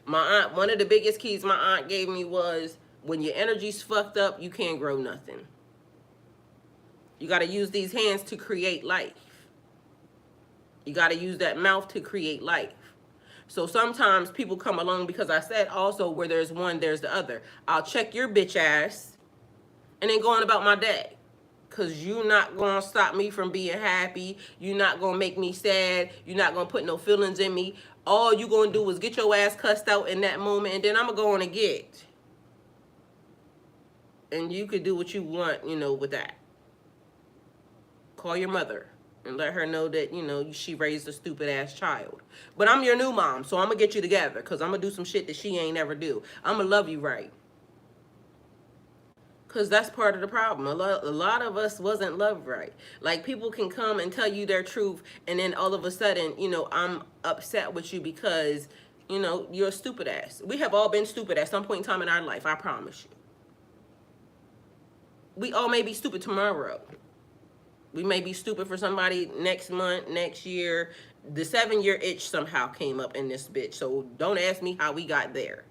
My aunt, one of the biggest keys my aunt gave me was, when your energy's fucked up, you can't grow nothing. You got to use these hands to create life. You got to use that mouth to create life. So sometimes people come along because I said also where there's one, there's the other. I'll check your bitch ass and then go on about my day. Because you're not going to stop me from being happy. You're not going to make me sad. You're not going to put no feelings in me. All you going to do is get your ass cussed out in that moment, and then I'm going to go on and get. And you could do what you want, with that. Call your mother and let her know that, she raised a stupid ass child. But I'm your new mom, so I'm going to get you together because I'm going to do some shit that she ain't never do. I'm going to love you right. Because that's part of the problem. A lot of us wasn't loved right. Like, people can come and tell you their truth, and then all of a sudden, I'm upset with you because, you're a stupid ass. We have all been stupid at some point in time in our life, I promise you. We all may be stupid tomorrow. We may be stupid for somebody next month, next year. The 7-year itch somehow came up in this bitch. So don't ask me how we got there.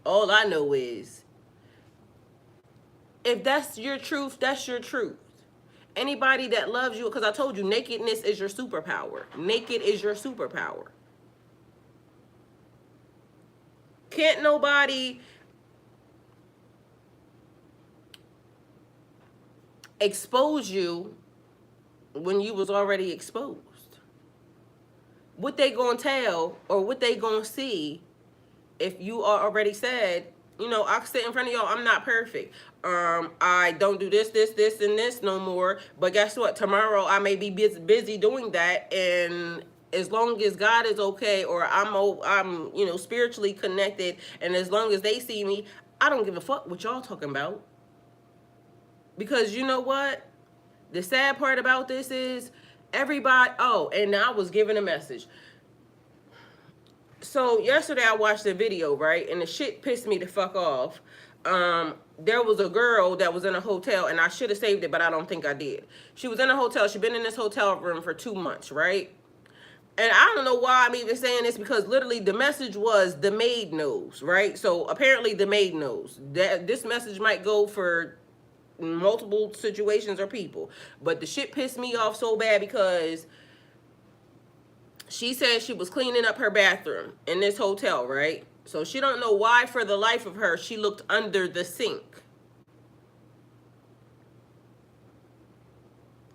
All I know is, if that's your truth, that's your truth. Anybody that loves you, because I told you, nakedness is your superpower. Naked is your superpower. Can't nobody expose you when you was already exposed. What they gonna tell or what they gonna see if you are already said, I sit in front of y'all, I'm not perfect. I don't do this, and this no more. But guess what? Tomorrow I may be busy doing that, and as long as God is okay, or I'm you know, spiritually connected, and as long as they see me, I don't give a fuck what y'all talking about. Because you know what? The sad part about this is everybody. Oh, and I was given a message. So yesterday I watched a video, right? And the shit pissed me the fuck off. There was a girl that was in a hotel, and I should have saved it, but I don't think I did. She was in a hotel. She'd been in this hotel room for 2 months, right? And I don't know why I'm even saying this, because literally the message was the maid knows, right? So apparently the maid knows. That this message might go for multiple situations or people. But the shit pissed me off so bad because she said she was cleaning up her bathroom in this hotel, right? So she don't know why for the life of her she looked under the sink.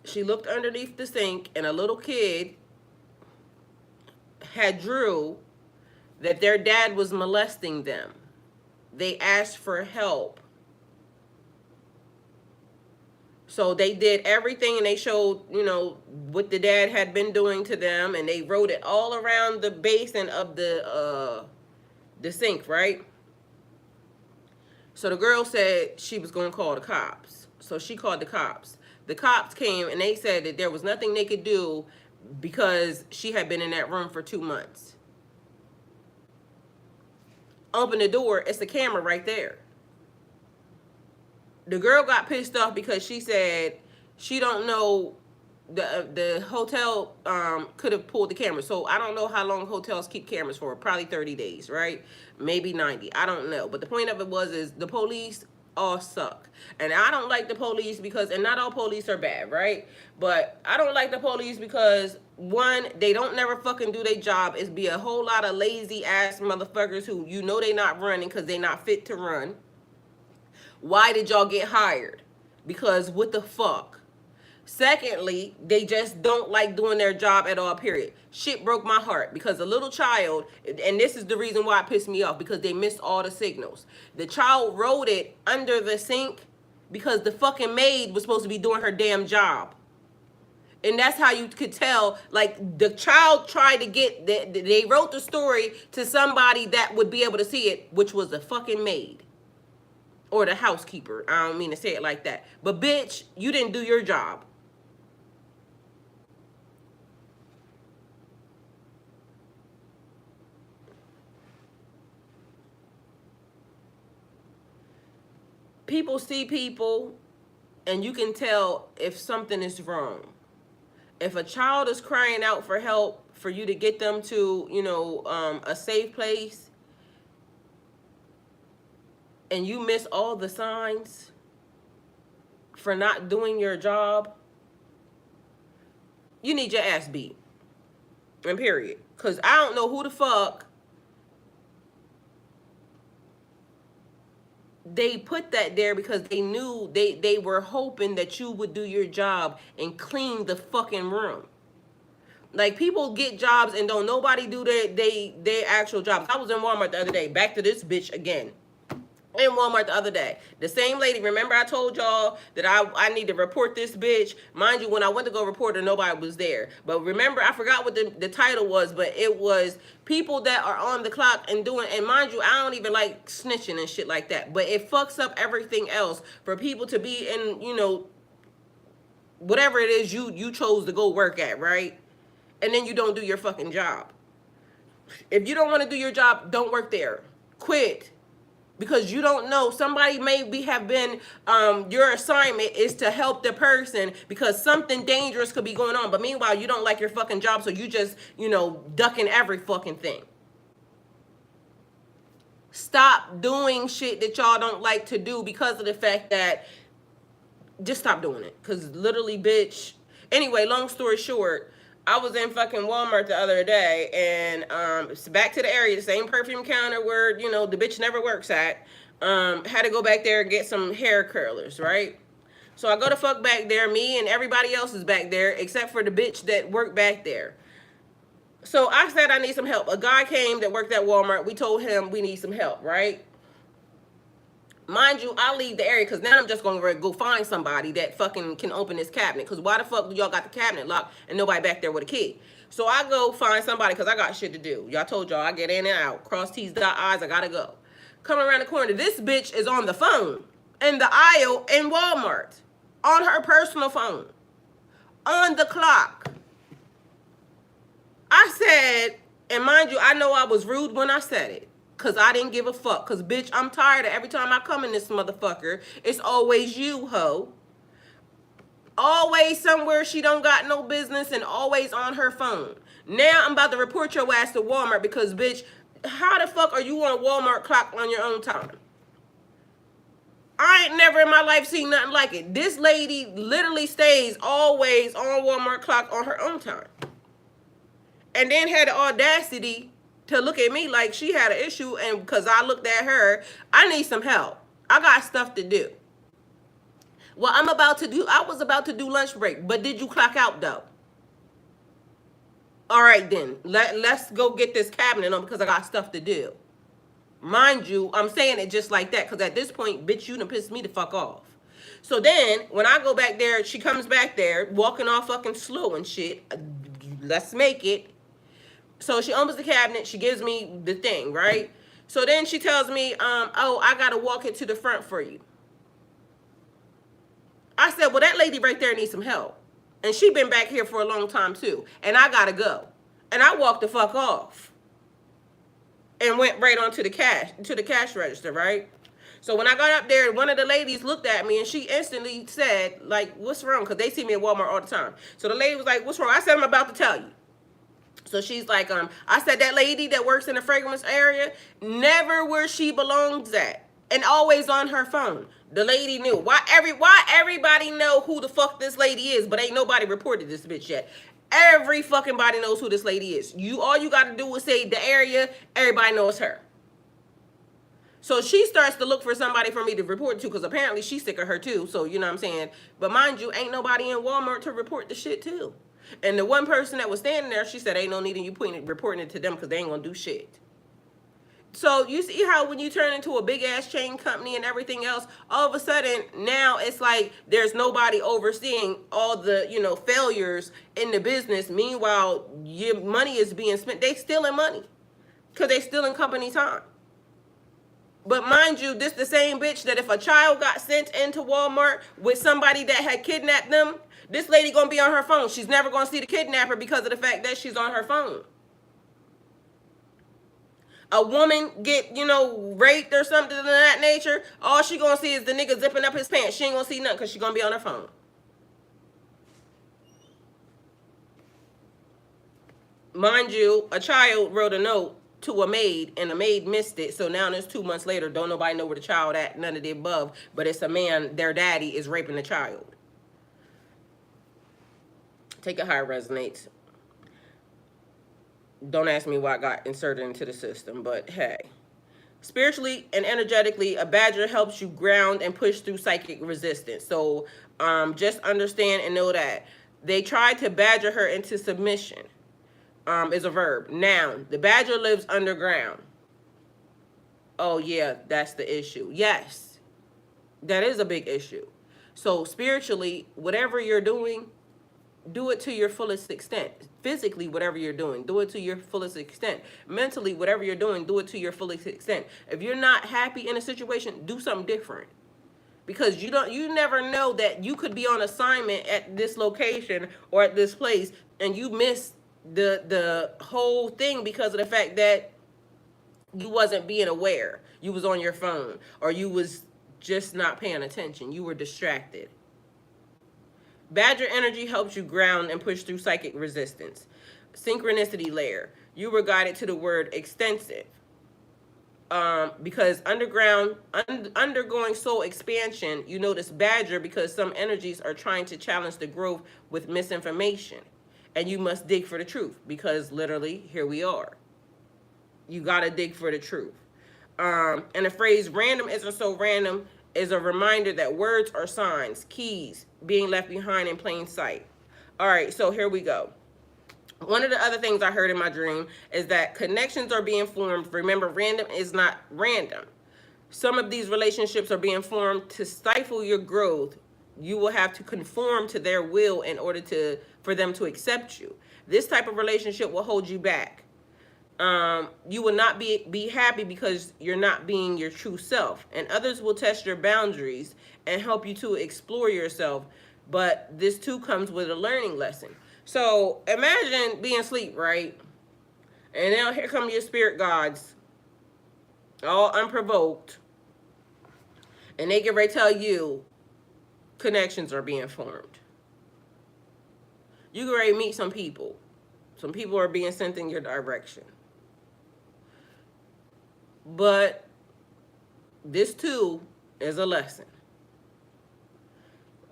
She looked underneath the sink, and a little kid had drew that their dad was molesting them. They asked for help. So they did everything, and they showed, you know, what the dad had been doing to them, and they wrote it all around the basin of the sink, right? So the girl said she was going to call the cops. So she called the cops. The cops came, and they said that there was nothing they could do because she had been in that room for 2 months. Open the door, it's a camera right there. The girl got pissed off because she said she don't know, the hotel could have pulled the camera. So I don't know how long hotels keep cameras for. Probably 30 days, right? Maybe 90. I don't know. But the point of it is the police all suck. And I don't like the police because, and not all police are bad, right? But I don't like the police because, one, they don't never fucking do their job. It's be a whole lot of lazy ass motherfuckers who, you know, they not running because they not fit to run. Why did y'all get hired? Because what the fuck? Secondly, they just don't like doing their job at all, period. Shit broke my heart because a little child, and this is the reason why it pissed me off, because they missed all the signals. The child wrote it under the sink because the fucking maid was supposed to be doing her damn job. And that's how you could tell, like, the child tried to get, they wrote the story to somebody that would be able to see it, which was the fucking maid. Or the housekeeper. I don't mean to say it like that. But bitch, you didn't do your job. People see people, and you can tell if something is wrong. If a child is crying out for help, for you to get them to, you know, a safe place, and you miss all the signs for not doing your job, you need your ass beat. And period. Because I don't know who the fuck they put that there, because they knew they were hoping that you would do your job and clean the fucking room. Like, people get jobs and don't nobody do their actual jobs. I was in Walmart the other day. Back to this bitch again. In Walmart the other day, the same lady, remember I told y'all that I need to report this bitch? Mind you, when I went to go report her, nobody was there. But remember, I forgot what the title was, but it was people that are on the clock and doing, and mind you, I don't even like snitching and shit like that, but it fucks up everything else for people to be in, you know, whatever it is you chose to go work at, right? And then you don't do your fucking job. If you don't want to do your job, don't work there. Quit. Because you don't know, somebody may have been, your assignment is to help the person because something dangerous could be going on. But meanwhile, you don't like your fucking job, so you just, you know, ducking every fucking thing. Stop doing shit that y'all don't like to do because of the fact that, just stop doing it. Because literally, bitch. Anyway, long story short, I was in fucking Walmart the other day, and it's back to the area, the same perfume counter where, you know, the bitch never works at. Had to go back there and get some hair curlers, right? So I go to fuck back there. Me and everybody else is back there except for the bitch that worked back there. So I said I need some help. A guy came that worked at Walmart. We told him we need some help, right? Mind you, I leave the area because now I'm just going to go find somebody that fucking can open this cabinet. Because why the fuck do y'all got the cabinet locked and nobody back there with a key? So I go find somebody because I got shit to do. Y'all told y'all I get in and out. Cross T's, dot I's, I gotta go. Come around the corner. This bitch is on the phone in the aisle in Walmart on her personal phone on the clock. I said, and mind you, I know I was rude when I said it. Cause I didn't give a fuck. Cause bitch, I'm tired of every time I come in this motherfucker, it's always you, hoe. Always somewhere she don't got no business and always on her phone. Now I'm about to report your ass to Walmart because bitch, how the fuck are you on Walmart clock on your own time? I ain't never in my life seen nothing like it. This lady literally stays always on Walmart clock on her own time. And then had the audacity to look at me like she had an issue, and because I looked at her, I need some help. I got stuff to do. Well, I was about to do lunch break, but did you clock out though? All right then, let's go get this cabinet on because I got stuff to do. Mind you, I'm saying it just like that because at this point, bitch, you done pissed me the fuck off. So then, when I go back there, she comes back there, walking all fucking slow and shit. Let's make it. So she opens the cabinet, she gives me the thing, right? So then she tells me, oh, I gotta walk it to the front for you. I said, well, that lady right there needs some help. And she been back here for a long time too. And I gotta go. And I walked the fuck off. And went right on to the cash register, right? So when I got up there, one of the ladies looked at me and she instantly said, like, what's wrong? Because they see me at Walmart all the time. So the lady was like, what's wrong? I said, I'm about to tell you. So she's like, I said, that lady that works in the fragrance area, never where she belongs at. And always on her phone. The lady knew. Why everybody know who the fuck this lady is, but ain't nobody reported this bitch yet. Every fucking body knows who this lady is. All you gotta do is say the area, everybody knows her. So she starts to look for somebody for me to report to, because apparently she's sick of her too. So you know what I'm saying? But mind you, ain't nobody in Walmart to report the shit too. And the one person that was standing there, she said, ain't no need in you reporting it to them because they ain't gonna do shit. So you see how when you turn into a big ass chain company and everything else, all of a sudden now it's like there's nobody overseeing all the, you know, failures in the business. Meanwhile, your money is being spent. They stealing money because they stealing company time. But mind you, this the same bitch that if a child got sent into Walmart with somebody that had kidnapped them, this lady gonna be on her phone. She's never gonna see the kidnapper because of the fact that she's on her phone. A woman get, you know, raped or something of that nature, all she gonna see is the nigga zipping up his pants. She ain't gonna see nothing because she gonna be on her phone. Mind you, a child wrote a note to a maid and the maid missed it. So now it's 2 months later, don't nobody know where the child at, none of the above, but it's a man, their daddy is raping the child. Take it how it resonates. Don't ask me why I got inserted into the system, but hey. Spiritually and energetically, a badger helps you ground and push through psychic resistance. So just understand and know that. They tried to badger her into submission. Is a verb. Noun. The badger lives underground. Oh yeah, that's the issue. Yes, that is a big issue. So spiritually, whatever you're doing, do it to your fullest extent. Physically, whatever you're doing, do it to your fullest extent. Mentally, whatever you're doing, do it to your fullest extent. If you're not happy in a situation, do something different. Because you never know that you could be on assignment at this location or at this place and you miss the whole thing because of the fact that you wasn't being aware. You was on your phone or you was just not paying attention. You were distracted. Badger energy helps you ground and push through psychic resistance. Synchronicity layer. You were guided to the word extensive. Because undergoing soul expansion, you notice badger because some energies are trying to challenge the growth with misinformation. And you must dig for the truth because literally, here we are. You got to dig for the truth. And the phrase random isn't so random is a reminder that words are signs, keys, being left behind in plain sight. All right, so here we go. One of the other things I heard in my dream is that connections are being formed. Remember, random is not random. Some of these relationships are being formed to stifle your growth You will have to conform to their will in order for them to accept you. This type of relationship will hold you back. You will not be happy because you're not being your true self, and others will test your boundaries and help you to explore yourself. But this too comes with a learning lesson. So imagine being asleep, right? And now here come your spirit gods, all unprovoked, and they get ready to tell you connections are being formed. You get ready to meet some people. Some people are being sent in your direction. But this too is a lesson.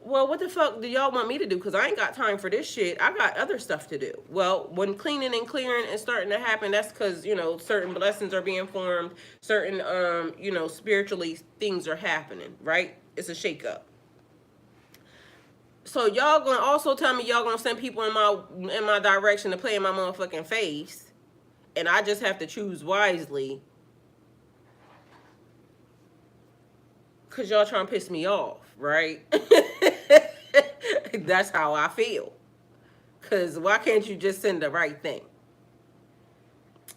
Well, what the fuck do y'all want me to do? Because I ain't got time for this shit. I got other stuff to do. Well, when cleaning and clearing is starting to happen, that's because, you know, certain blessings are being formed. Certain, you know, spiritually things are happening, right? It's a shakeup. So y'all gonna also tell me y'all gonna send people in my direction to play in my motherfucking face. And I just have to choose wisely. Because y'all trying to piss me off, right? That's how I feel. Because why can't you just send the right thing?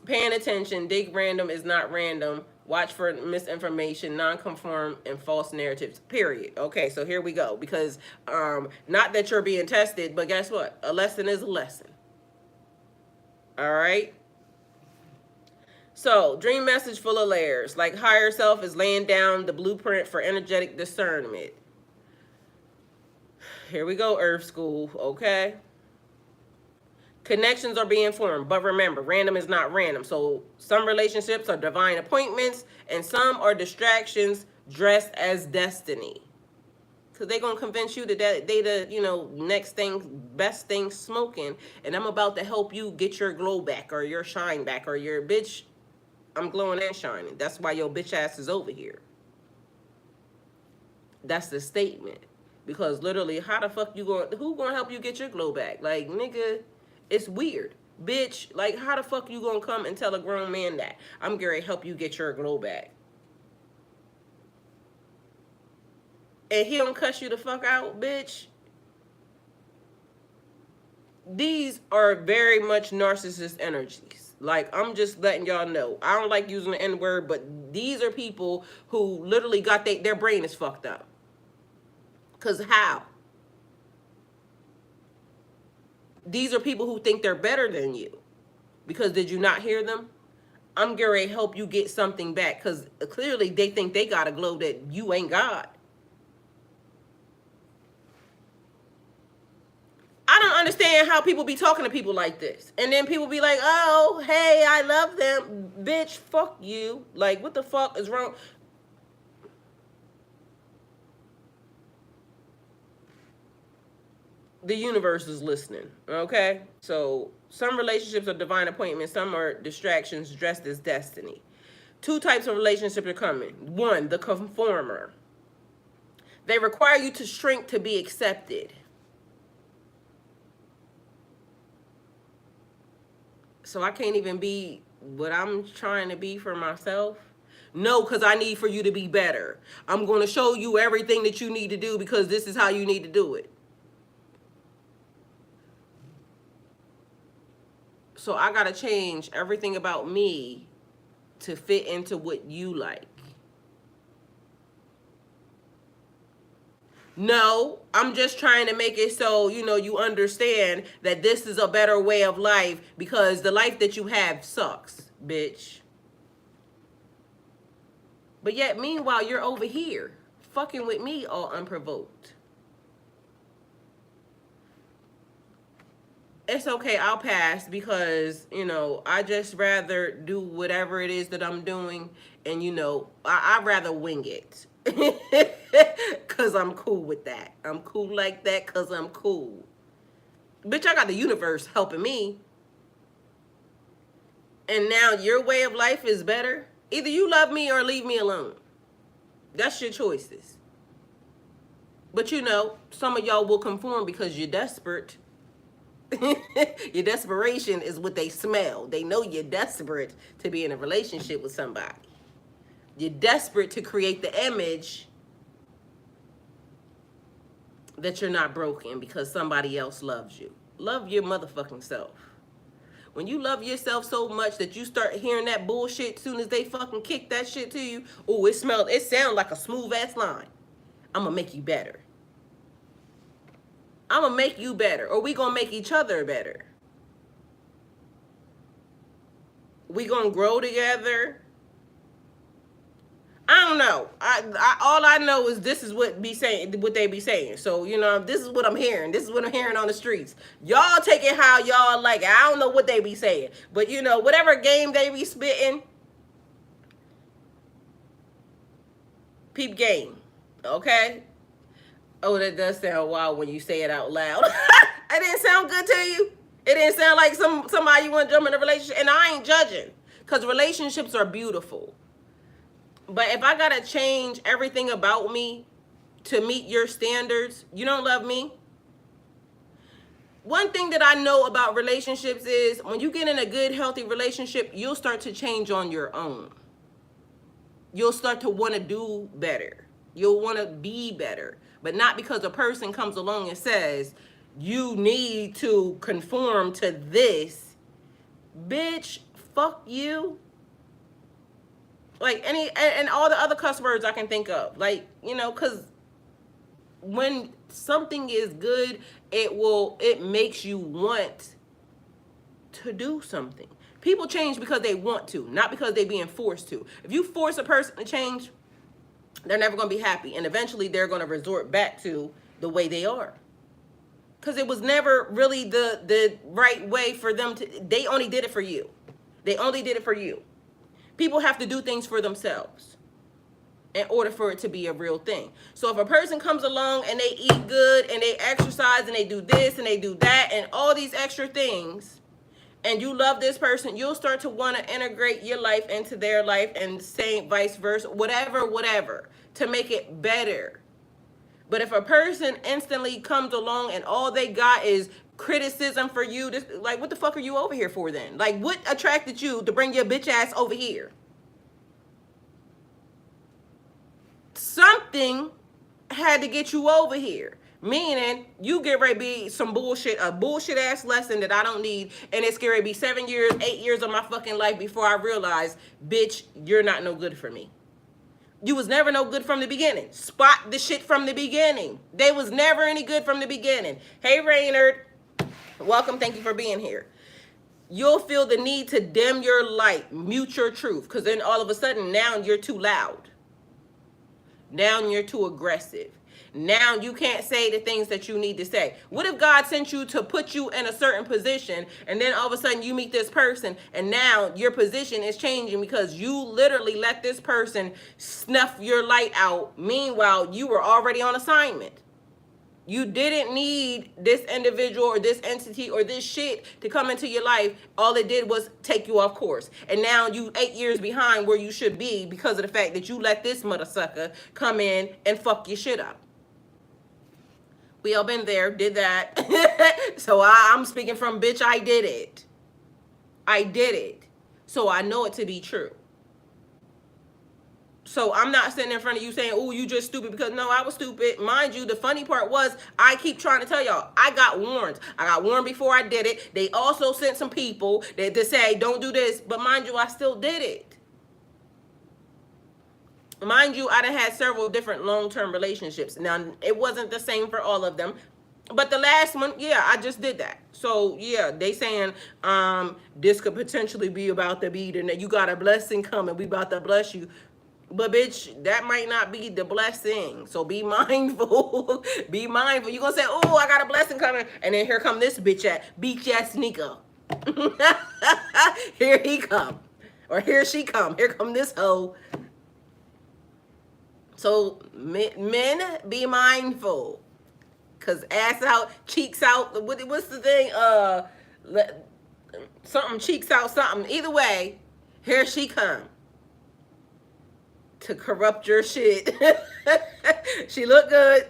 Paying attention, dig random is not random. Watch for misinformation, non-conform, and false narratives, period. Okay, so here we go. Because not that you're being tested, but guess what? A lesson is a lesson. All right? So, dream message full of layers. Like higher self is laying down the blueprint for energetic discernment. Here we go, Earth School, okay? Connections are being formed, but remember, random is not random. So, some relationships are divine appointments, and some are distractions dressed as destiny. Because they're going to convince you that they the, you know, next thing, best thing smoking, and I'm about to help you get your glow back, or your shine back, or your bitch, I'm glowing and shining. That's why your bitch ass is over here. That's the statement. Because literally, how the fuck who gonna help you get your glow back? Like, nigga, it's weird. Bitch, like, how the fuck you gonna come and tell a grown man that? I'm gonna help you get your glow back. And he don't cuss you the fuck out, bitch. These are very much narcissist energies. Like, I'm just letting y'all know. I don't like using the N-word, but these are people who literally got their brain is fucked up. Because how? These are people who think they're better than you. Because did you not hear them? I'm going to help you get something back. Because clearly they think they got a glow that you ain't got. I don't understand how people be talking to people like this. And then people be like, oh, hey, I love them. Bitch, fuck you. Like, what the fuck is wrong? The universe is listening, okay? So, some relationships are divine appointments. Some are distractions dressed as destiny. Two types of relationships are coming. One, the conformer. They require you to shrink to be accepted. So I can't even be what I'm trying to be for myself? No, because I need for you to be better. I'm going to show you everything that you need to do because this is how you need to do it. So I got to change everything about me to fit into what you like. No, I'm just trying to make it so, you know, you understand that this is a better way of life because the life that you have sucks, bitch. But yet, meanwhile, you're over here fucking with me all unprovoked. It's okay, I'll pass because, you know, I just rather do whatever it is that I'm doing and, you know, I'd rather wing it. Because I'm cool with that. I'm cool like that because I'm cool. Bitch, I got the universe helping me. And now your way of life is better. Either you love me or leave me alone. That's your choices. But you know, some of y'all will conform because you're desperate. Your desperation is what they smell. They know you're desperate to be in a relationship with somebody. You're desperate to create the image that you're not broken because somebody else loves you. Love your motherfucking self. When you love yourself so much that you start hearing that bullshit as soon as they fucking kick that shit to you, oh, it sounds like a smooth ass line. I'm gonna make you better. I'm gonna make you better, or we gonna make each other better. We gonna grow together. I don't know. All I know is this is what they be saying. So, you know, this is what I'm hearing. This is what I'm hearing on the streets. Y'all take it how y'all like it. I don't know what they be saying. But, you know, whatever game they be spitting, peep game. Okay? Oh, that does sound wild when you say it out loud. It didn't sound good to you? It didn't sound like somebody you want to jump in a relationship? And I ain't judging. Because relationships are beautiful. But if I gotta change everything about me to meet your standards, you don't love me. One thing that I know about relationships is when you get in a good, healthy relationship, you'll start to change on your own. You'll start to want to do better. You'll want to be better. But not because a person comes along and says, you need to conform to this. Bitch, fuck you. Like and all the other cuss words I can think of. Like, you know, because when something is good, it makes you want to do something. People change because they want to, not because they're being forced to. If you force a person to change, they're never going to be happy. And eventually they're going to resort back to the way they are. Because it was never really the right way for them to, they only did it for you. They only did it for you. People have to do things for themselves in order for it to be a real thing. So if a person comes along and they eat good and they exercise and they do this and they do that and all these extra things, and you love this person, you'll start to want to integrate your life into their life and same vice versa, whatever, to make it better. But if a person instantly comes along and all they got is criticism for you, this, like, what the fuck are you over here for then? Like, what attracted you to bring your bitch ass over here? Something had to get you over here. Meaning, you get ready to be some bullshit, a bullshit ass lesson that I don't need, and it's going to be 7 years, 8 years of my fucking life before I realize, bitch, you're not no good for me. You was never no good from the beginning. Spot the shit from the beginning. They was never any good from the beginning. Hey, Raynard. Welcome. Thank you for being here. You'll feel the need to dim your light, mute your truth, because then all of a sudden now you're too loud. Now you're too aggressive. Now you can't say the things that you need to say. What if God sent you to put you in a certain position and then all of a sudden you meet this person and now your position is changing because you literally let this person snuff your light out. Meanwhile, you were already on assignment. You didn't need this individual or this entity or this shit to come into your life. All it did was take you off course. And now you 8 years behind where you should be because of the fact that you let this mother sucker come in and fuck your shit up. We all been there, did that. So I'm speaking from bitch, I did it. I did it. So I know it to be true. So I'm not sitting in front of you saying, oh, you just stupid, because no, I was stupid. Mind you, the funny part was I keep trying to tell y'all, I got warned. I got warned before I did it. They also sent some people that say, don't do this. But mind you, I still did it. Mind you, I done had several different long-term relationships. Now, it wasn't the same for all of them. But the last one, yeah, I just did that. So, yeah, they saying this could potentially be about to be, and you got a blessing coming. We about to bless you. But, bitch, that might not be the blessing. So be mindful. Be mindful. You're going to say, oh, I got a blessing coming. And then here come this bitch ass sneaker. Here he come. Or here she come. Here come this hoe. So men, be mindful. Because ass out, cheeks out. What's the thing? Something cheeks out, something. Either way, here she come. To corrupt your shit. She look good.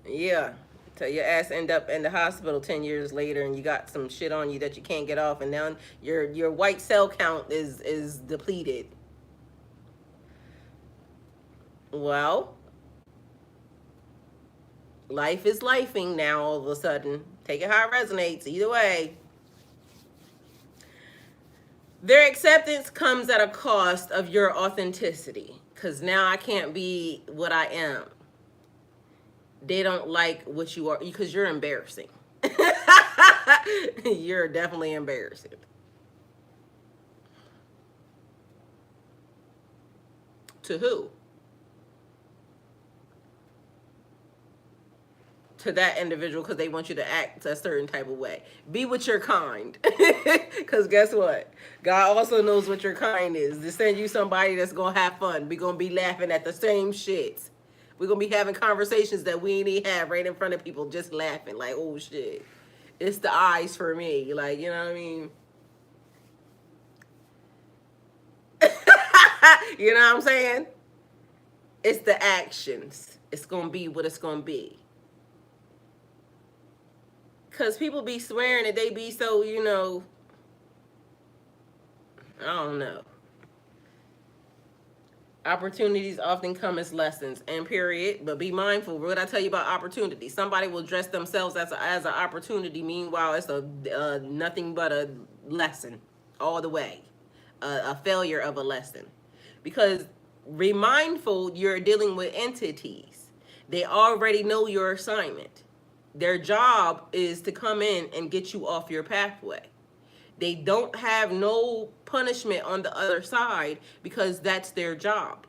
Yeah. Till your ass end up in the hospital 10 years later and you got some shit on you that you can't get off, and now your white cell count is depleted. Well, Life is lifing now all of a sudden. Take it how it resonates. Either way. Their acceptance comes at a cost of your authenticity. Because now I can't be what I am. They don't like what you are because you're embarrassing. You're definitely embarrassing. To who? To that individual because they want you to act a certain type of way. Be with your kind. Because guess what? God also knows what your kind is. To send you somebody that's going to have fun. We're going to be laughing at the same shit. We're going to be having conversations that we ain't even have right in front of people just laughing like, oh shit. It's the eyes for me. Like, you know what I mean? You know what I'm saying? It's the actions. It's going to be what it's going to be. Because people be swearing that they be so, you know, I don't know. Opportunities often come as lessons, and period. But be mindful. What I tell you about opportunity? Somebody will dress themselves as an opportunity. Meanwhile, it's a nothing but a lesson all the way. A failure of a lesson. Because be mindful, you're dealing with entities. They already know your assignment. Their job is to come in and get you off your pathway. They don't have no punishment on the other side because that's their job.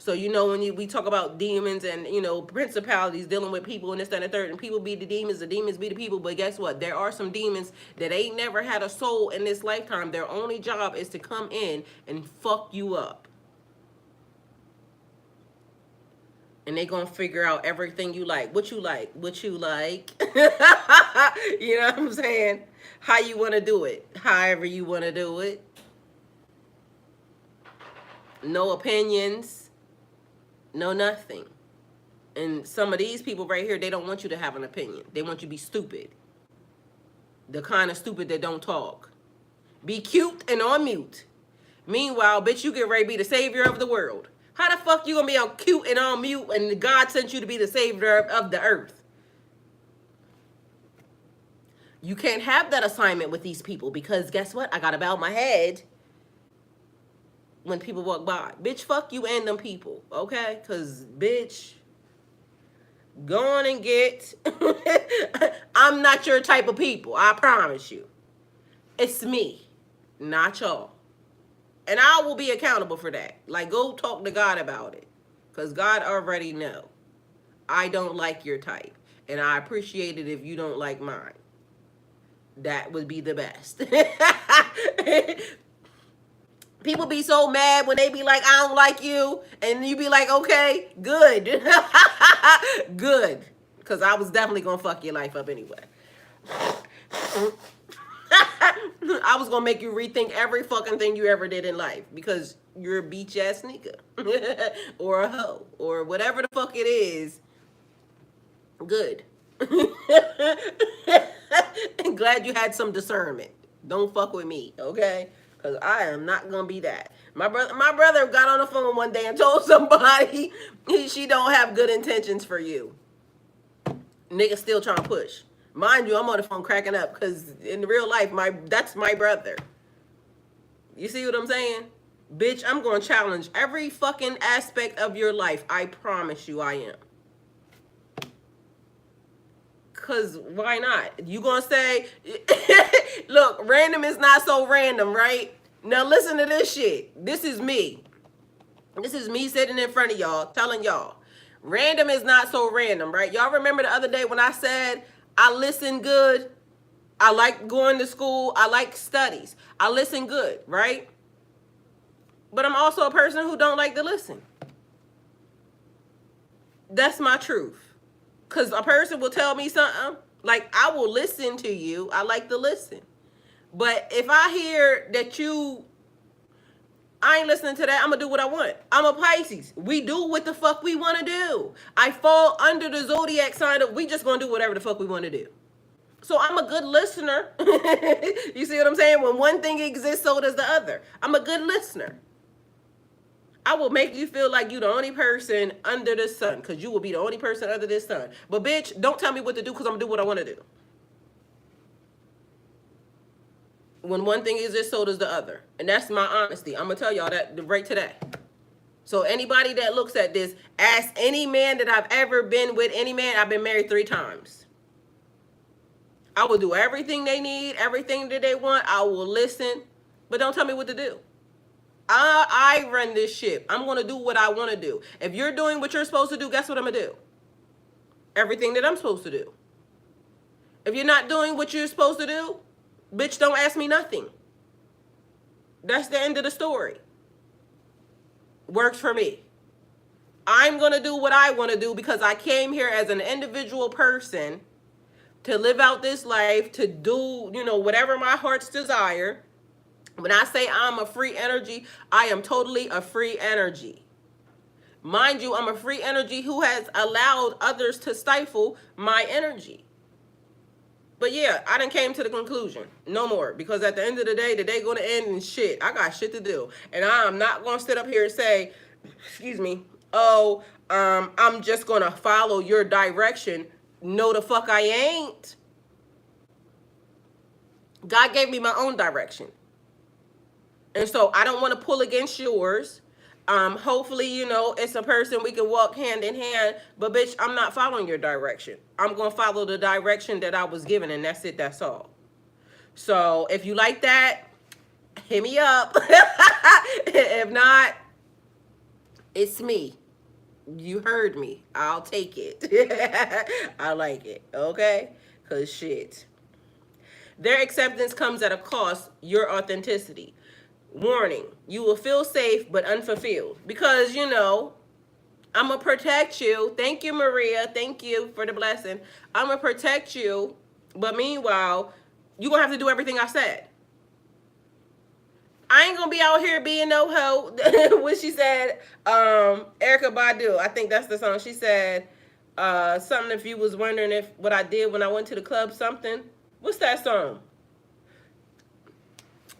So, you know, when we talk about demons and, you know, principalities dealing with people and this, that, and the third, and people be the demons be the people. But guess what? There are some demons that ain't never had a soul in this lifetime. Their only job is to come in and fuck you up. And they gonna figure out everything you like. What you like. You know what I'm saying? How you want to do it. However you want to do it. No opinions. No nothing. And some of these people right here, they don't want you to have an opinion. They want you to be stupid. The kind of stupid that don't talk. Be cute and on mute. Meanwhile, bitch, you get ready to be the savior of the world. How the fuck you gonna be on cute and on mute and God sent you to be the savior of the earth? You can't have that assignment with these people because guess what? I gotta bow my head when people walk by. Bitch, fuck you and them people, okay? Because, bitch, go on and get... I'm not your type of people, I promise you. It's me, not y'all. And I will be accountable for that. Like, go talk to God about it. Because God already know. I don't like your type. And I appreciate it if you don't like mine. That would be the best. People be so mad when they be like, I don't like you. And you be like, okay, good. Good. Because I was definitely going to fuck your life up anyway. I was gonna make you rethink every fucking thing you ever did in life because you're a beach ass nigga or a hoe or whatever the fuck it is. Good. And glad you had some discernment. Don't fuck with me, okay? Because I am not gonna be that. My brother got on the phone one day and told somebody she don't have good intentions for you. Nigga still trying to push. Mind you, I'm on the phone cracking up because in real life, that's my brother. You see what I'm saying? Bitch, I'm going to challenge every fucking aspect of your life. I promise you I am. Because why not? You going to say, look, random is not so random, right? Now listen to this shit. This is me. This is me sitting in front of y'all telling y'all. Random is not so random, right? Y'all remember the other day when I said, I listen good. I like going to school. I like studies. I listen good, right? But I'm also a person who don't like to listen. That's my truth. Because a person will tell me something, like I will listen to you. I like to listen. But if I hear that I ain't listening to that, I'm going to do what I want. I'm a Pisces. We do what the fuck we want to do. I fall under the zodiac sign of we just going to do whatever the fuck we want to do. So I'm a good listener. You see what I'm saying? When one thing exists, so does the other. I'm a good listener. I will make you feel like you the only person under the sun, because you will be the only person under this sun. But bitch, don't tell me what to do, because I'm going to do what I want to do. When one thing exists, so does the other. And that's my honesty. I'm going to tell y'all that right today. So anybody that looks at this, ask any man that I've ever been with, any man, I've been married 3 times. I will do everything they need, everything that they want. I will listen, but don't tell me what to do. I run this ship. I'm going to do what I want to do. If you're doing what you're supposed to do, guess what I'm going to do? Everything that I'm supposed to do. If you're not doing what you're supposed to do, bitch, don't ask me nothing. That's the end of the story. Works for me. I'm going to do what I want to do because I came here as an individual person to live out this life, to do, whatever my heart's desire. When I say I'm a free energy, I am totally a free energy. Mind you, I'm a free energy who has allowed others to stifle my energy. But yeah, I done came to the conclusion. No more. Because at the end of the day going to end and shit. I got shit to do. And I'm not going to sit up here and say, excuse me, I'm just going to follow your direction. No, the fuck I ain't. God gave me my own direction. And so I don't want to pull against yours. Hopefully, it's a person we can walk hand in hand. But bitch, I'm not following your direction. I'm going to follow the direction that I was given, and that's it. That's all. So if you like that, hit me up. If not, it's me. You heard me. I'll take it. I like it. Okay? Because shit. Their acceptance comes at a cost, your authenticity. Warning, you will feel safe but unfulfilled. Because, I'm going to protect you. Thank you, Maria. Thank you for the blessing. I'm going to protect you. But meanwhile, you're going to have to do everything I said. I ain't going to be out here being no hoe. What she said, Erykah Badu, I think that's the song. She said, something if you was wondering if what I did when I went to the club, something. What's that song?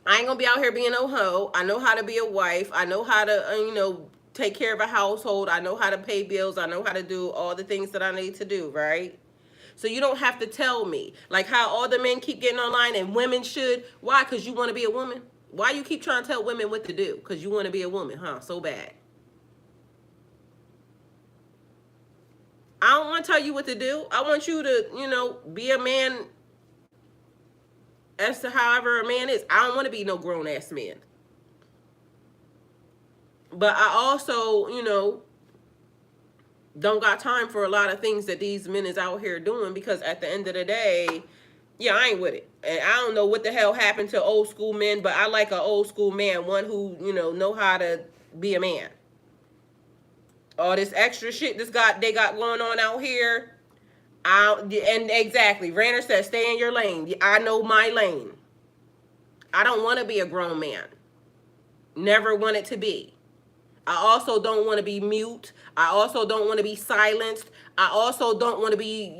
I ain't gonna be out here being no hoe. I know how to be a wife. I know how to, take care of a household. I know how to pay bills. I know how to do all the things that I need to do, right? So you don't have to tell me. Like how all the men keep getting online and women should. Why? Because you want to be a woman? Why you keep trying to tell women what to do? Because you want to be a woman, huh? So bad. I don't want to tell you what to do. I want you to, be a man as to however a man is. I don't want to be no grown-ass man. But I also, don't got time for a lot of things that these men is out here doing, because at the end of the day, yeah, I ain't with it. And I don't know what the hell happened to old school men, but I like an old school man, one who, know how to be a man. All this extra shit they got going on out here. And exactly, Ranner said, stay in your lane. I know my lane. I don't want to be a grown man. Never wanted to be. I also don't want to be mute. I also don't want to be silenced. I also don't want to be,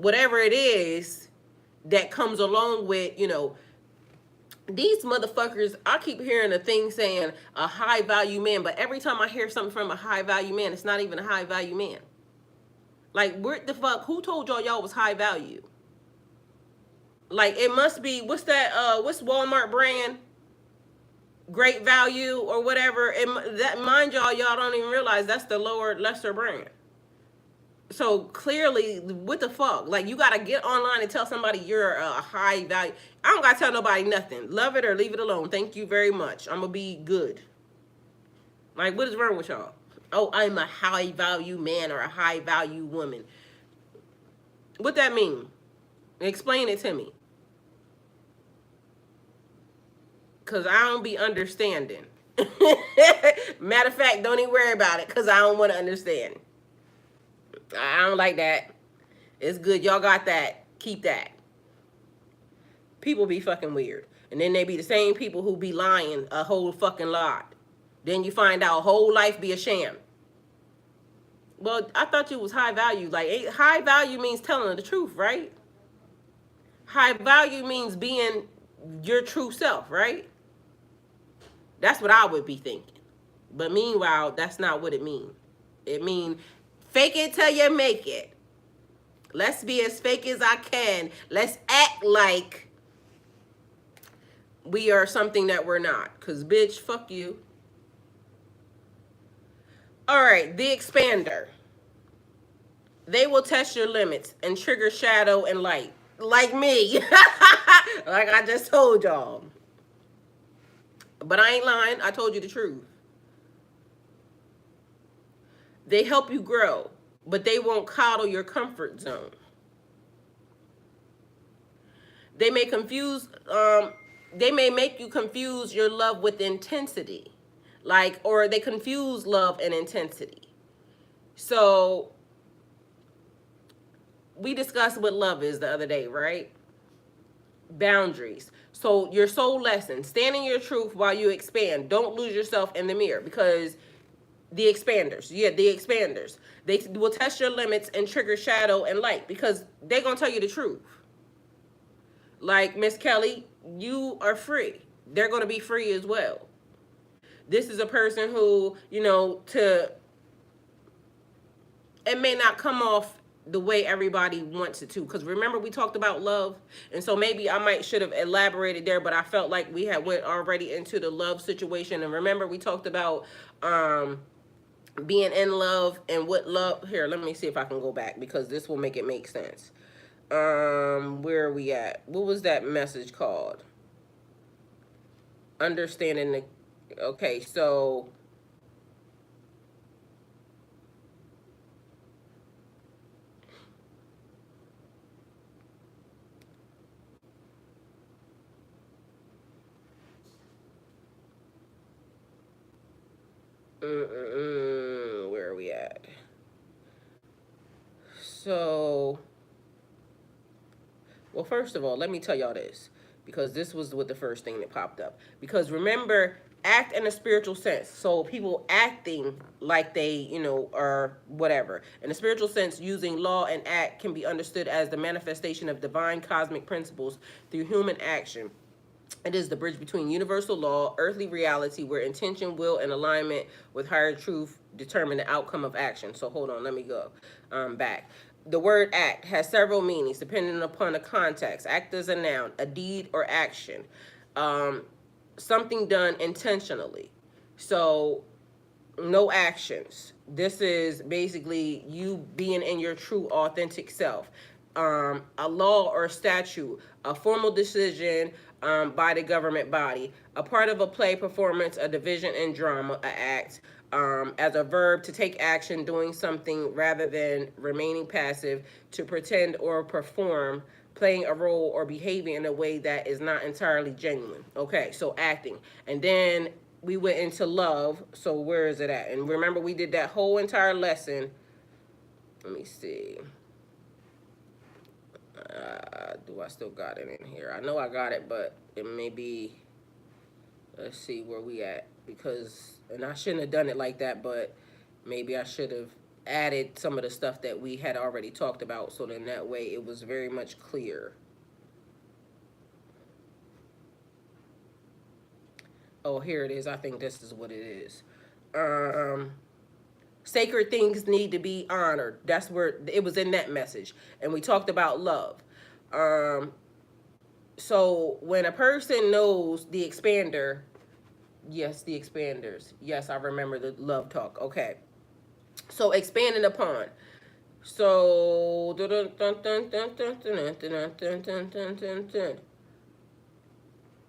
whatever it is that comes along with, these motherfuckers. I keep hearing a thing saying a high value man, but every time I hear something from a high value man, it's not even a high value man. Like, what the fuck? Who told y'all was high value? Like, it must be, what's Walmart brand? Great value or whatever. That, mind y'all don't even realize that's the lesser brand. So clearly, what the fuck? Like, you gotta get online and tell somebody you're a high value. I don't gotta tell nobody nothing. Love it or leave it alone. Thank you very much. I'm gonna be good. Like, what is wrong with y'all? Oh, I'm a high value man or a high value woman. What that mean? Explain it to me. Because I don't be understanding. Matter of fact, don't even worry about it, because I don't want to understand. I don't like that. It's good. Y'all got that. Keep that. People be fucking weird. And then they be the same people who be lying a whole fucking lot. Then you find out whole life be a sham. Well, I thought you was high value. Like, high value means telling the truth, right? High value means being your true self, right? That's what I would be thinking. But meanwhile, that's not what it means. It means fake it till you make it. Let's be as fake as I can. Let's act like we are something that we're not. Because, bitch, fuck you. All right, the expander. They will test your limits and trigger shadow and light. Like me. Like I just told y'all. But I ain't lying. I told you the truth. They help you grow, but they won't coddle your comfort zone. They may confuse they may make you confuse your love with intensity. Like, or they confuse love and intensity. So we discussed what love is the other day, right? Boundaries. So your soul lesson, stand in your truth while you expand. Don't lose yourself in the mirror, because the expanders, they will test your limits and trigger shadow and light, because they're going to tell you the truth. Like, Miss Kelly, you are free. They're going to be free as well. This is a person who, it may not come off the way everybody wants it to. Because remember, we talked about love. And so maybe I might should have elaborated there, but I felt like we had went already into the love situation. And remember, we talked about being in love and what love. Here, let me see if I can go back, because this will make it make sense. Where are we at? What was that message called? Understanding the. Okay, so. Where are we at? So, well, first of all, let me tell y'all this, because this was what the first thing that popped up. Because remember, act in a spiritual sense. So people acting like they, are whatever. In a spiritual sense, using law and act can be understood as the manifestation of divine cosmic principles through human action. It is the bridge between universal law, earthly reality, where intention, will, and alignment with higher truth determine the outcome of action. So hold on, let me go back. The word act has several meanings depending upon the context. Act is a noun, a deed or action, something done intentionally. So no actions. This is basically you being in your true authentic self. A law or statute, a formal decision by the government body, a part of a play, performance, a division in drama, an act, as a verb, to take action, doing something rather than remaining passive, to pretend or perform, playing a role or behaving in a way that is not entirely genuine. Okay, so acting. And then we went into love. So where is it at? And remember, we did that whole entire lesson. Let me see. Do I still got it in here? I know I got it, but it may be. Let's see where we at, because, and I shouldn't have done it like that, but maybe I should have added some of the stuff that we had already talked about, so then that way it was very much clear. Oh, here it is. I think this is what it is. Sacred things need to be honored. That's where it was in that message. And we talked about love. So when a person knows the expander, yes, the expanders. Yes, I remember the love talk. Okay. So expanding upon. So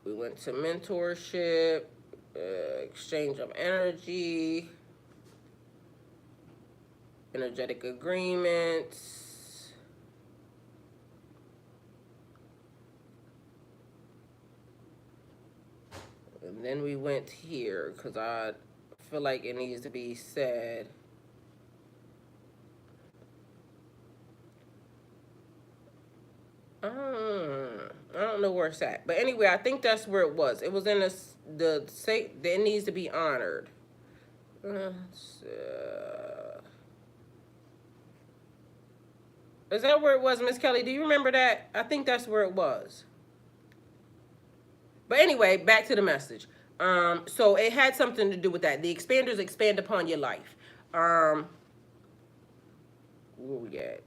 we went to mentorship, exchange of energy, energetic agreements. And then we went here, because I feel like it needs to be said. I don't know where it's at. But anyway, I think that's where it was. It was in the say that it needs to be honored. Is that where it was, Miss Kelly? Do you remember that? I think that's where it was. But anyway, back to the message. So it had something to do with that. The expanders expand upon your life. Where we at?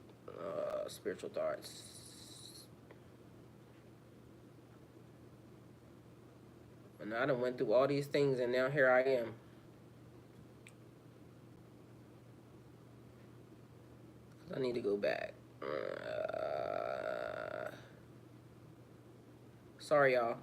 Spiritual thoughts. And I done went through all these things, and now here I am. I need to go back. Sorry, y'all.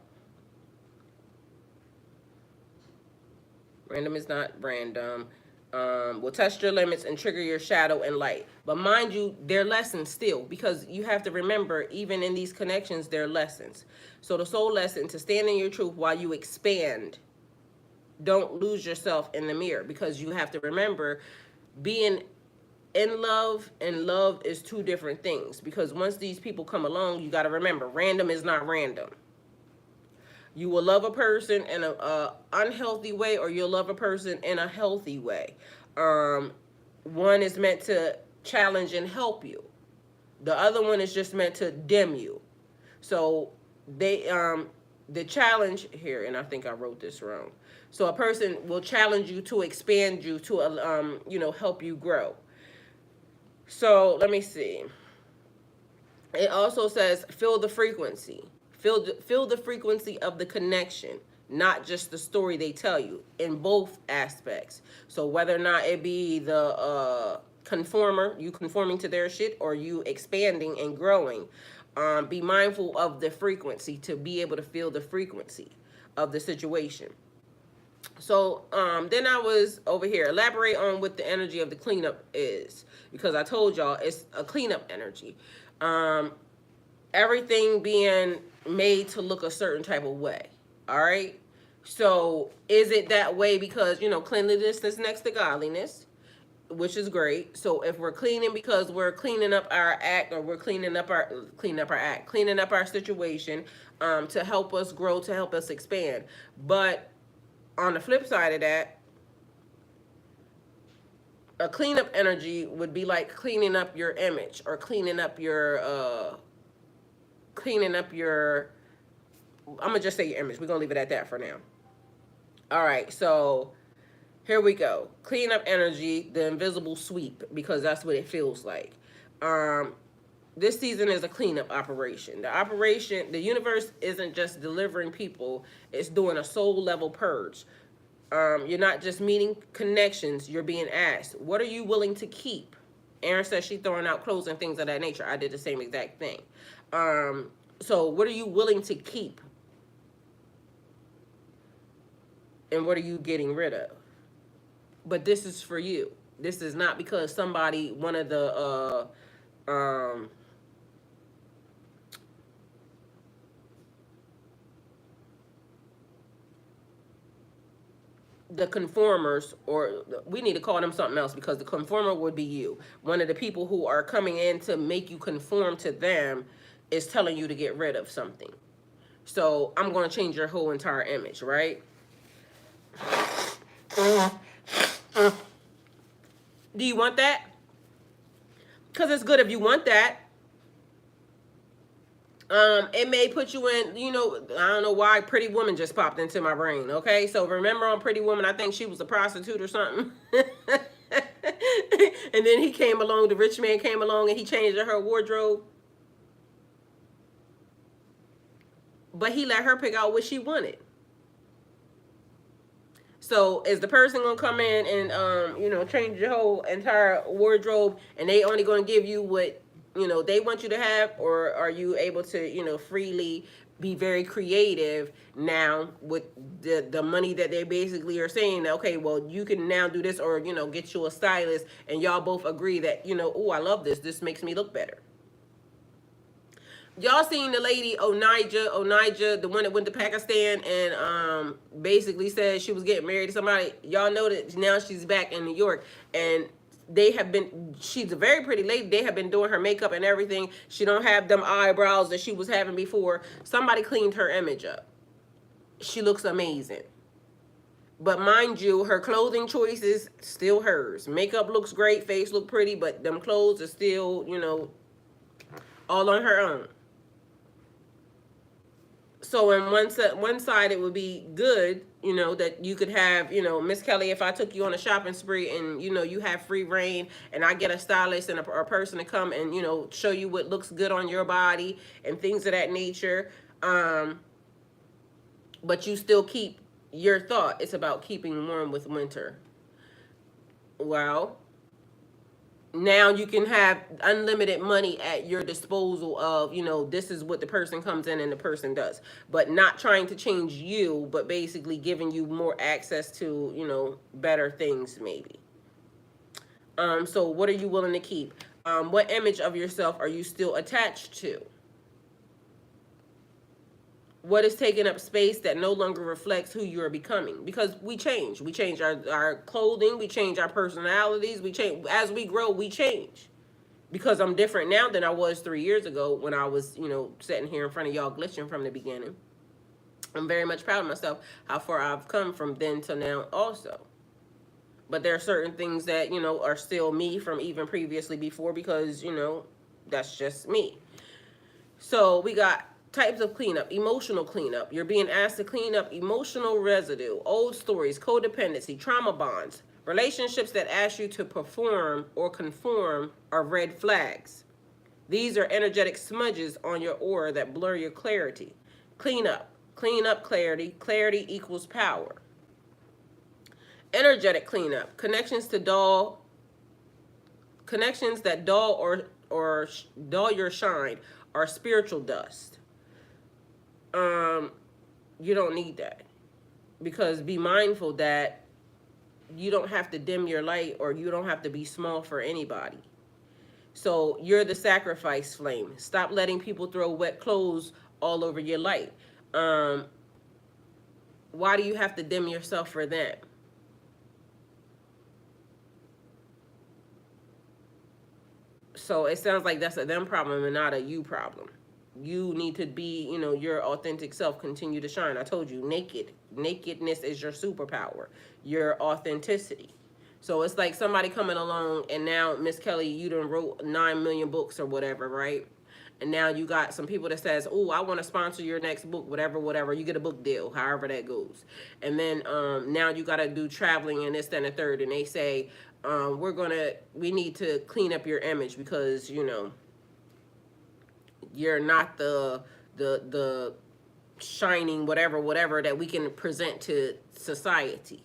Random is not random. Will test your limits and trigger your shadow and light. But mind you, they're lessons still, because you have to remember, even in these connections, they're lessons. So the soul lesson, to stand in your truth while you expand. Don't lose yourself in the mirror, because you have to remember, being in love and love is two different things. Because once these people come along, you got to remember, random is not random. You will love a person in a unhealthy way, or you'll love a person in a healthy way. One is meant to challenge and help you. The other one is just meant to dim you. So they the challenge here, and I think I wrote this wrong. So a person will challenge you to expand you to help you grow. So let me see. It also says feel the frequency. Feel the frequency of the connection, not just the story they tell you, in both aspects. So whether or not it be the conformer, you conforming to their shit, or you expanding and growing, be mindful of the frequency to be able to feel the frequency of the situation. So then I was over here, elaborate on what the energy of the cleanup is, because I told y'all it's a cleanup energy. Everything being made to look a certain type of way. All right. So is it that way because, cleanliness is next to godliness, which is great. So if we're cleaning because we're cleaning up our act, or we're cleaning up our situation, to help us grow, to help us expand. But on the flip side of that, a cleanup energy would be like cleaning up your image, or cleaning up your I'm gonna just say your image. We're gonna leave it at that for now. All right, so here we go. Clean up energy, the invisible sweep, because that's what it feels like. This season is a cleanup operation. The universe isn't just delivering people, it's doing a soul level purge. You're not just meeting connections, you're being asked, what are you willing to keep? Erin says she's throwing out clothes and things of that nature. I did the same exact thing. So what are you willing to keep? And what are you getting rid of? But this is for you. This is not because somebody, one of the conformers, or we need to call them something else, because the conformer would be you. One of the people who are coming in to make you conform to them is telling you to get rid of something. So I'm going to change your whole entire image, right? Do you want that? Because it's good if you want that. It may put you in, I don't know why Pretty Woman just popped into my brain, okay? So remember on Pretty Woman, I think she was a prostitute or something. And then he came along, the rich man came along, and he changed her wardrobe. But he let her pick out what she wanted. So is the person going to come in and, change your whole entire wardrobe, and they only going to give you what, they want you to have? Or are you able to, freely be very creative now with the money that they basically are saying, okay, well, you can now do this, or, get you a stylist, and y'all both agree that, oh, I love this. This makes me look better. Y'all seen the lady Onija, the one that went to Pakistan and basically said she was getting married to somebody. Y'all know that now she's back in New York, and she's a very pretty lady. They have been doing her makeup and everything. She don't have them eyebrows that she was having before. Somebody cleaned her image up. She looks amazing. But mind you, her clothing choices still hers. Makeup looks great, face look pretty, but them clothes are still, all on her own. So on one side it would be good, You know, that you could have, you know, Miss Kelly, if I took you on a shopping spree and, you know, you have free reign and I get a stylist and a person to come and, you know, show you what looks good on your body and things of that nature. But you still keep your thought. It's about keeping warm with winter. Well, now you can have unlimited money at your disposal of, you know, this is what the person comes in and the person does, but not trying to change you, but basically giving you more access to, you know, better things maybe. So what are you willing to keep? What image of yourself are you still attached to? What is taking up space that no longer reflects who you are becoming? Because we change. We change our clothing. We change our personalities. We change. As we grow, we change. Because I'm different now than I was 3 years ago when I was, you know, sitting here in front of y'all glitching from the beginning. I'm very much proud of myself, how far I've come from then to now also. But there are certain things that, you know, are still me from even previously before because, you know, that's just me. So we got types of cleanup. Emotional cleanup. You're being asked to clean up emotional residue, old stories, codependency, trauma bonds. Relationships that ask you to perform or conform are red flags. These are energetic smudges on your aura that blur your clarity. Clean up. Clean up clarity. Clarity equals power. Energetic cleanup. Connections that dull or dull your shine are spiritual dust. You don't need that. Because be mindful that you don't have to dim your light or you don't have to be small for anybody. So you're the sacrifice flame. Stop letting people throw wet clothes all over your light. Why do you have to dim yourself for them? So it sounds like that's a them problem and not a you problem. You need to be, you know, your authentic self, continue to shine. I told you, nakedness is your superpower, your authenticity. So it's like somebody coming along and now, Miss Kelly, you done wrote 9 million books or whatever, right? And now you got some people that says, oh, I want to sponsor your next book, whatever. You get a book deal, however that goes. And then now you got to do traveling and this, that, and the third. And they say, we need to clean up your image because, you know, you're not the shining whatever that we can present to society.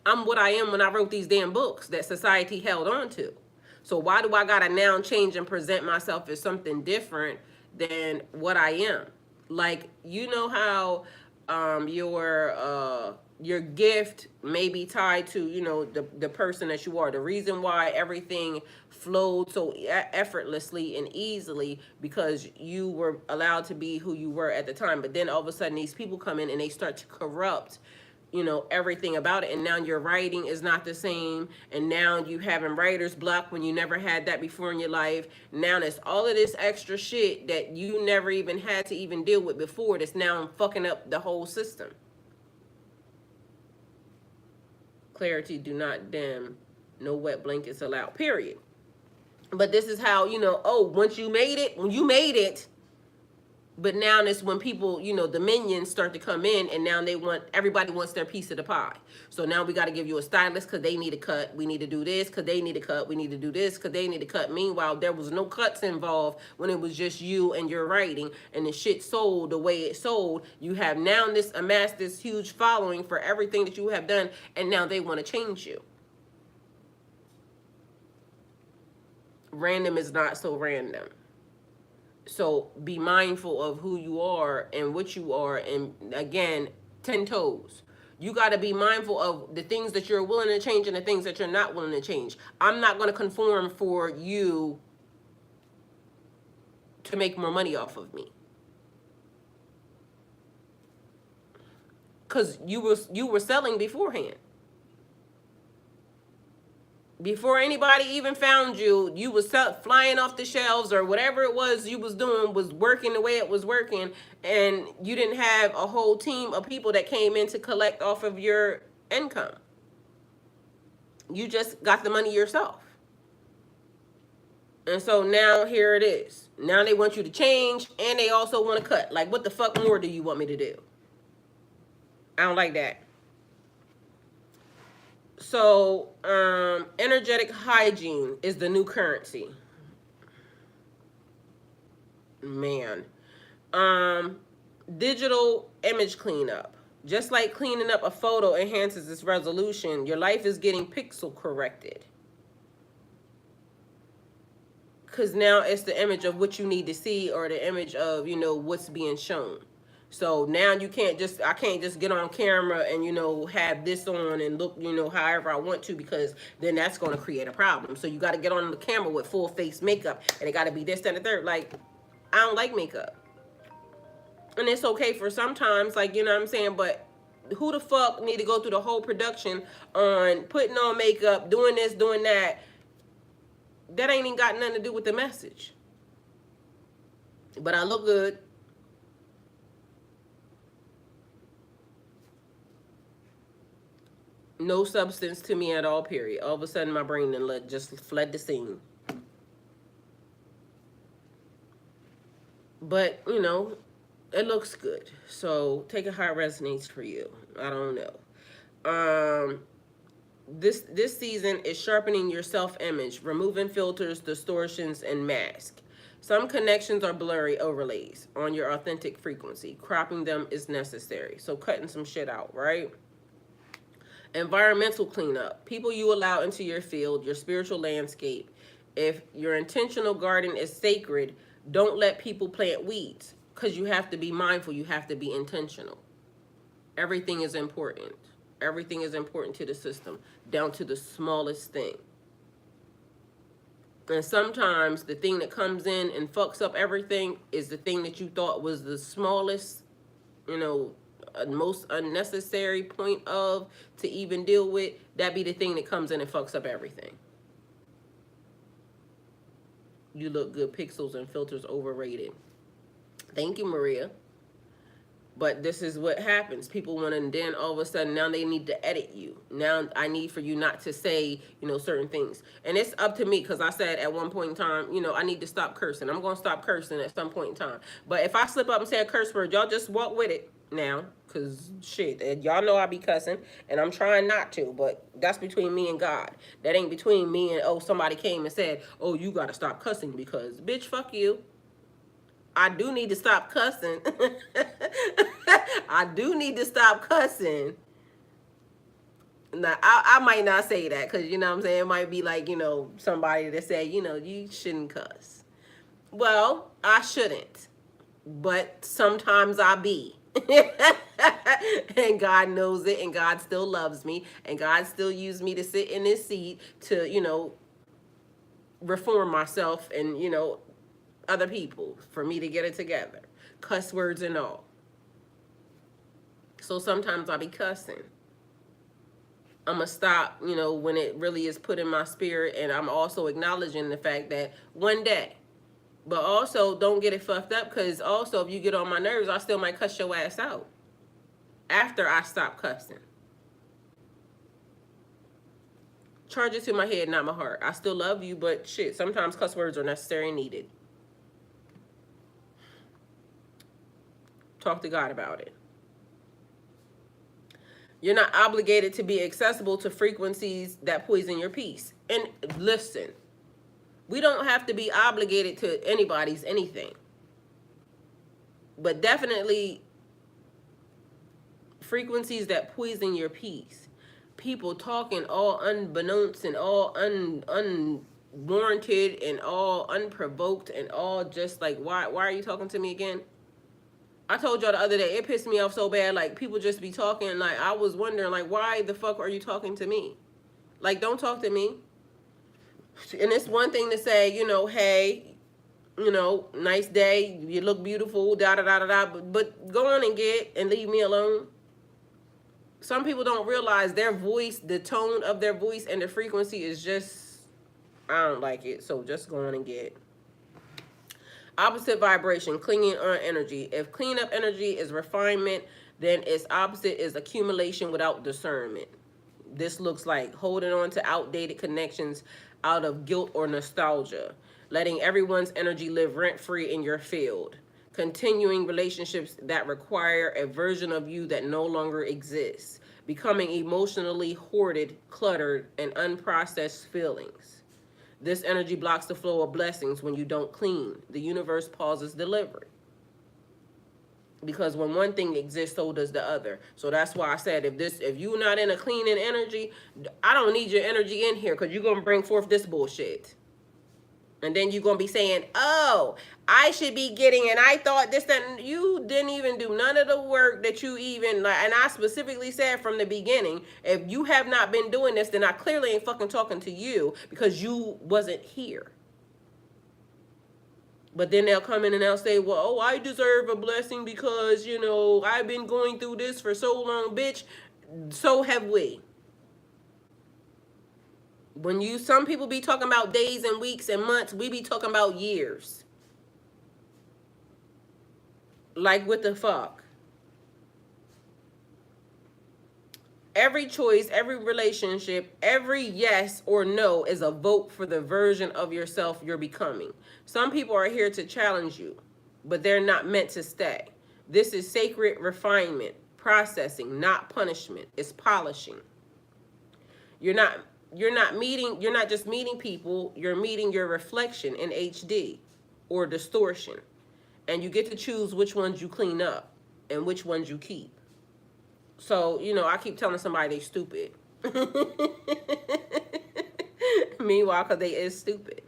I'm what I am when I wrote these damn books that society held on to. So why do I gotta now change and present myself as something different than what I am? Like, you know how your gift may be tied to, you know, the person that you are. The reason why everything flowed so effortlessly and easily because you were allowed to be who you were at the time. But then all of a sudden these people come in and they start to corrupt, you know, everything about it. And now your writing is not the same. And now you having writer's block when you never had that before in your life. Now there's all of this extra shit that you never even had to even deal with before that's now fucking up the whole system. Clarity, do not dim. No wet blankets allowed, period. But this is how, you know, oh, when you made it, but now it's when people, you know, the minions start to come in and now everybody wants their piece of the pie. So now we got to give you a stylist because they need a cut. We need to do this because they need a cut. We need to do this because they need a cut. Meanwhile, there was no cuts involved when it was just you and your writing and the shit sold the way it sold. You have now amassed this huge following for everything that you have done and now they want to change you. Random is not so random. So be mindful of who you are and what you are. And again, 10 toes. You got to be mindful of the things that you're willing to change and the things that you're not willing to change. I'm not going to conform for you to make more money off of me. Because you were selling beforehand. Before anybody even found you, you was flying off the shelves or whatever it was you was doing was working the way it was working, and you didn't have a whole team of people that came in to collect off of your income. You just got the money yourself. And so now here it is. Now they want you to change and they also want to cut. Like, what the fuck more do you want me to do? I don't like that. So, energetic hygiene is the new currency. Man. Digital image cleanup. Just like cleaning up a photo enhances its resolution, your life is getting pixel corrected. Because now it's the image of what you need to see, or the image of, what's being shown. So now I can't just get on camera and, have this on and look, however I want to, because then that's going to create a problem. So you got to get on the camera with full face makeup, and it got to be this, that, and the third. Like, I don't like makeup. And it's okay for sometimes, like, you know what I'm saying? But who the fuck need to go through the whole production on putting on makeup, doing this, doing that? That ain't even got nothing to do with the message. But I look good. No substance to me at all, period. All of a sudden, my brain then just fled the scene. But, it looks good. So take it how it resonates for you. I don't know. This season is sharpening your self-image, removing filters, distortions, and masks. Some connections are blurry overlays on your authentic frequency. Cropping them is necessary. So cutting some shit out, right? Environmental cleanup. People you allow into your field, your spiritual landscape. If your intentional garden is sacred, don't let people plant weeds, because you have to be mindful. You have to be intentional. Everything is important. Everything is important to the system, down to the smallest thing. And sometimes the thing that comes in and fucks up everything is the thing that you thought was the smallest, most unnecessary point to even deal with. That be the thing that comes in and fucks up everything. You look good. Pixels and filters overrated. Thank you, Maria. But this is what happens. People want to, and then all of a sudden, now they need to edit you. Now I need for you not to say, certain things. And it's up to me, because I said at one point in time, I need to stop cursing. I'm going to stop cursing at some point in time. But if I slip up and say a curse word, y'all just walk with it now. Because, shit, y'all know I be cussing, and I'm trying not to. But that's between me and God. That ain't between me and, somebody came and said, oh, you got to stop cussing, because, bitch, fuck you. I do need to stop cussing. I do need to stop cussing. Now, I might not say that, because, you know what I'm saying? It might be like, somebody that say, you shouldn't cuss. Well, I shouldn't. But sometimes I be. And God knows it, and God still loves me, and God still used me to sit in this seat to, reform myself and, other people, for me to get it together, cuss words and all. So sometimes I be cussing. I'm gonna stop, when it really is put in my spirit, and I'm also acknowledging the fact that one day. But also, don't get it fucked up, because also if you get on my nerves, I still might cuss your ass out after I stop cussing. Charge it to my head, not my heart. I still love you, but shit, sometimes cuss words are necessary and needed. Talk to God about it. You're not obligated to be accessible to frequencies that poison your peace. And listen, we don't have to be obligated to anybody's anything. But definitely frequencies that poison your peace. People talking all unbeknownst and all unwarranted and all unprovoked and all just like, why are you talking to me again? I told y'all the other day, it pissed me off so bad, like, people just be talking, like, I was wondering, like, why the fuck are you talking to me? Like, don't talk to me. And it's one thing to say, hey, nice day, you look beautiful, da-da-da-da-da, but go on and leave me alone. Some people don't realize their voice, the tone of their voice and the frequency is just, I don't like it, so just go on and get. Opposite vibration, clinging on energy. If cleanup energy is refinement, then its opposite is accumulation without discernment. This looks like holding on to outdated connections out of guilt or nostalgia, letting everyone's energy live rent-free in your field, continuing relationships that require a version of you that no longer exists, becoming emotionally hoarded, cluttered, and unprocessed feelings. This energy blocks the flow of blessings when you don't clean. The universe pauses delivery. Because when one thing exists, so does the other. So that's why I said, if you're not in a cleaning energy, I don't need your energy in here, because you're gonna bring forth this bullshit. And then you're going to be saying, oh, I should be getting, and I thought this, that, you didn't even do none of the work that you even, like, and I specifically said from the beginning, if you have not been doing this, then I clearly ain't fucking talking to you, because you wasn't here. But then they'll come in and they'll say, well, oh, I deserve a blessing because, you know, I've been going through this for so long, bitch. So have we. When some people be talking about days and weeks and months, we be talking about years. Like, what the fuck? Every choice, every relationship, every yes or no is a vote for the version of yourself you're becoming. Some people are here to challenge you, but they're not meant to stay. This is sacred refinement, processing, not punishment. It's polishing. You're not just meeting people, you're meeting your reflection in HD or distortion. And you get to choose which ones you clean up and which ones you keep. So, you know, I keep telling somebody they stupid. Meanwhile, because they is stupid.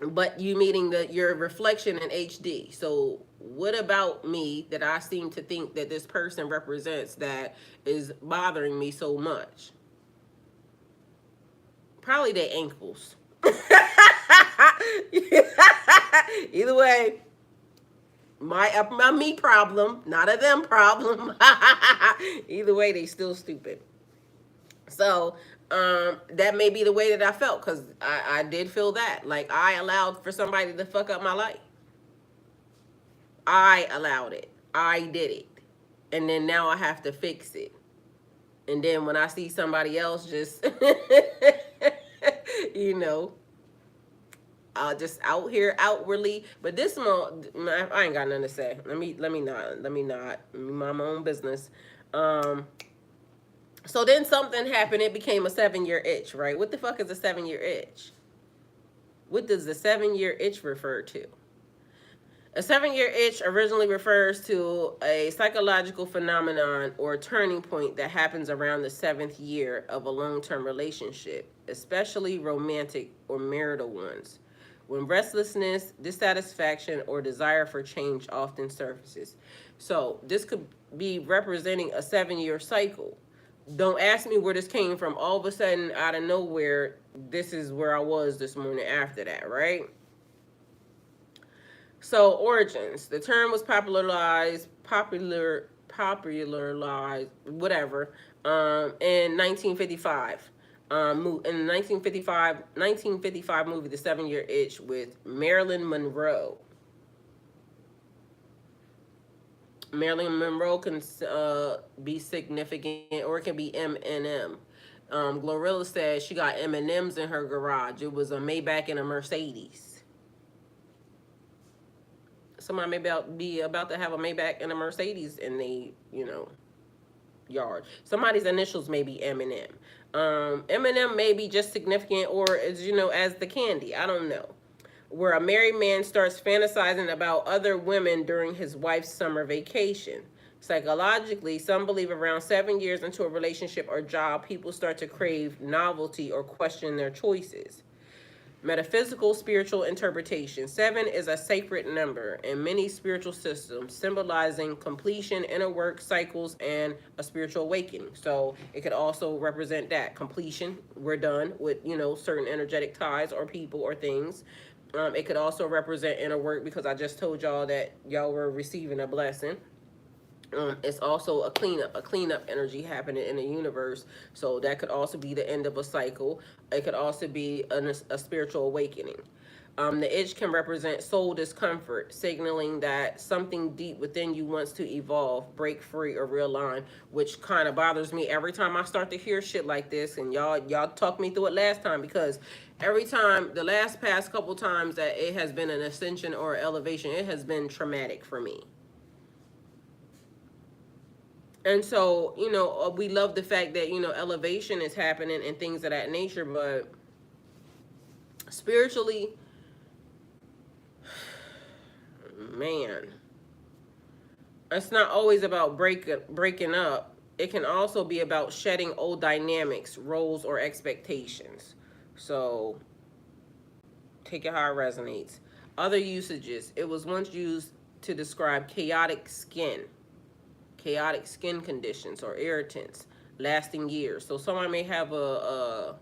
But you meeting your reflection in HD. So what about me that I seem to think that this person represents that is bothering me so much? Probably their ankles. Either way, my me problem, not a them problem. Either way, they still stupid. So that may be the way that I felt, because I did feel that. Like, I allowed for somebody to fuck up my life. I allowed it. I did it. And then now I have to fix it. And then when I see somebody else just, you know, just out here outwardly. But this month, I ain't got nothing to say. Let me not. Let me mind my own business. So then something happened. It became a 7-year itch, right? What the fuck is a 7-year itch? What does the 7-year itch refer to? A 7-year itch originally refers to a psychological phenomenon or turning point that happens around the 7th year of a long-term relationship, especially romantic or marital ones, when restlessness, dissatisfaction, or desire for change often surfaces. So this could be representing a 7-year cycle. Don't ask me where this came from. All of a sudden, out of nowhere, this is where I was this morning after that, right? So, origins. The term was popularized, whatever, in 1955. In the 1955 movie, The 7-Year Itch, with Marilyn Monroe. Marilyn Monroe can be significant, or it can be M&M. Glorilla said she got M&Ms in her garage. It was a Maybach and a Mercedes. Somebody may be about to have a Maybach and a Mercedes in the, you know, yard. Somebody's initials may be M&M. M&M may be just significant, or as you know, as the candy. I don't know. Where a married man starts fantasizing about other women during his wife's summer vacation. Psychologically, some believe around 7 years into a relationship or job, people start to crave novelty or question their choices. Metaphysical spiritual interpretation. 7 is a sacred number in many spiritual systems, symbolizing completion, inner work, cycles, and a spiritual awakening. So it could also represent that completion. We're done with, you know, certain energetic ties or people or things. It could also represent inner work, because I just told y'all that y'all were receiving a blessing. It's also a cleanup energy happening in the universe. So that could also be the end of a cycle. It could also be a spiritual awakening. The itch can represent soul discomfort, signaling that something deep within you wants to evolve, break free, or realign, which kind of bothers me every time I start to hear shit like this. And y'all talked me through it last time, because every time, the past couple times that it has been an ascension or elevation, it has been traumatic for me. And so, we love the fact that, elevation is happening and things of that nature, but spiritually, man, it's not always about breaking up. It can also be about shedding old dynamics, roles, or expectations. So take it how it resonates. Other usages. It was once used to describe chaotic skin conditions or irritants lasting years. So someone may have a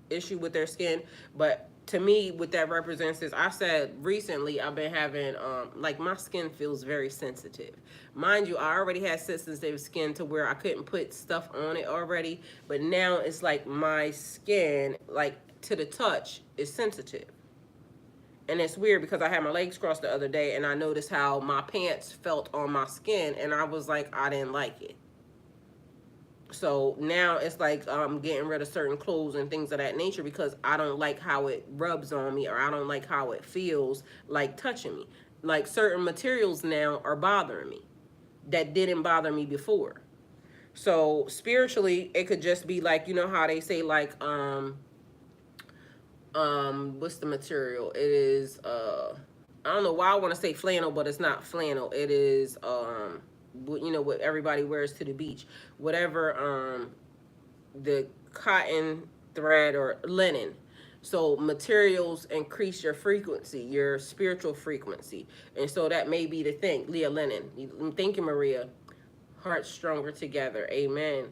issue with their skin, but to me, what that represents is, I said recently I've been having like, my skin feels very sensitive. Mind you, I already had sensitive skin to where I couldn't put stuff on it already, but now it's like my skin, like to the touch, is sensitive. And it's weird because I had my legs crossed the other day and I noticed how my pants felt on my skin, and I was like, I didn't like it. So now it's like I'm getting rid of certain clothes and things of that nature because I don't like how it rubs on me, or I don't like how it feels like touching me. Like, certain materials now are bothering me that didn't bother me before. So spiritually, it could just be like, how they say, like, what's the material? It is I don't know why I want to say flannel, but it's not flannel. It is what everybody wears to the beach. Whatever, the cotton thread or linen. So materials increase your frequency, your spiritual frequency. And so that may be the thing. Leah Lennon. Thank you, Maria. Hearts stronger together. Amen.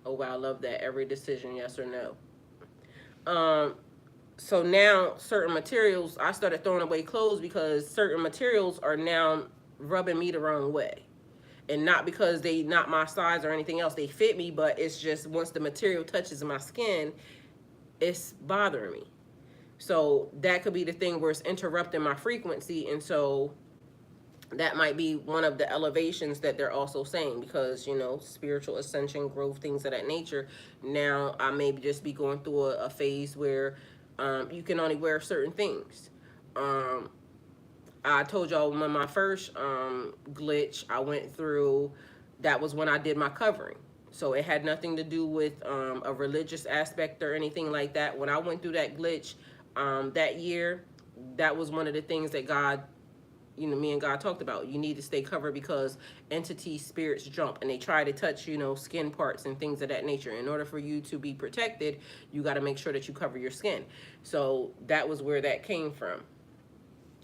Oh wow, I love that. Every decision, yes or no. So now certain materials, I started throwing away clothes because certain materials are now rubbing me the wrong way. And not because they not my size or anything else, they fit me, but it's just once the material touches my skin, it's bothering me. So that could be the thing where it's interrupting my frequency. And so that might be one of the elevations that they're also saying, because spiritual ascension, growth, things of that nature. Now I may just be going through a phase where you can only wear certain things. I told y'all when my first glitch I went through, that was when I did my covering. So it had nothing to do with a religious aspect or anything like that. When I went through that glitch that year, that was one of the things that God, me and God talked about. You need to stay covered because entities, spirits jump and they try to touch, skin parts and things of that nature. In order for you to be protected, you got to make sure that you cover your skin. So that was where that came from.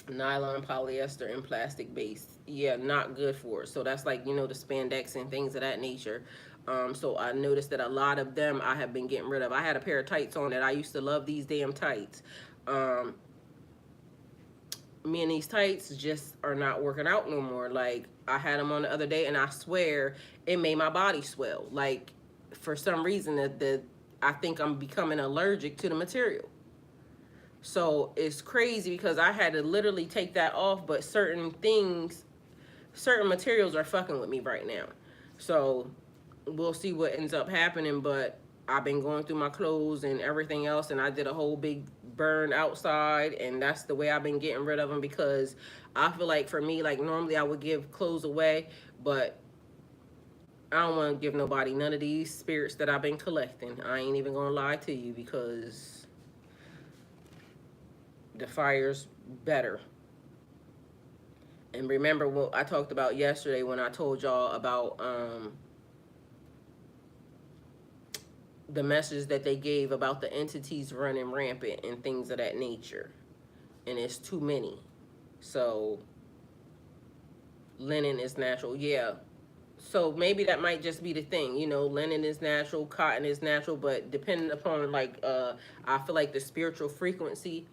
Nylon, polyester, and plastic based. Yeah, not good for it. So that's like, the spandex and things of that nature. So I noticed that a lot of them I have been getting rid of. I had a pair of tights on that I used to love, these damn tights. Me and these tights just are not working out no more. Like, I had them on the other day and I swear it made my body swell. Like, for some reason that I think I'm becoming allergic to the material. So it's crazy because I had to literally take that off, but certain materials are fucking with me right now. So we'll see what ends up happening, but I've been going through my clothes and everything else, and I did a whole big burn outside, and that's the way I've been getting rid of them, because I feel like for me, like, normally I would give clothes away, but I don't want to give nobody none of these spirits that I've been collecting. I ain't even gonna lie to you, because the fire's better. And remember what I talked about yesterday when I told y'all about the message that they gave about the entities running rampant and things of that nature. And it's too many. So linen is natural. Yeah. So maybe that might just be the thing. Linen is natural, cotton is natural, but depending upon, like, I feel like the spiritual frequency.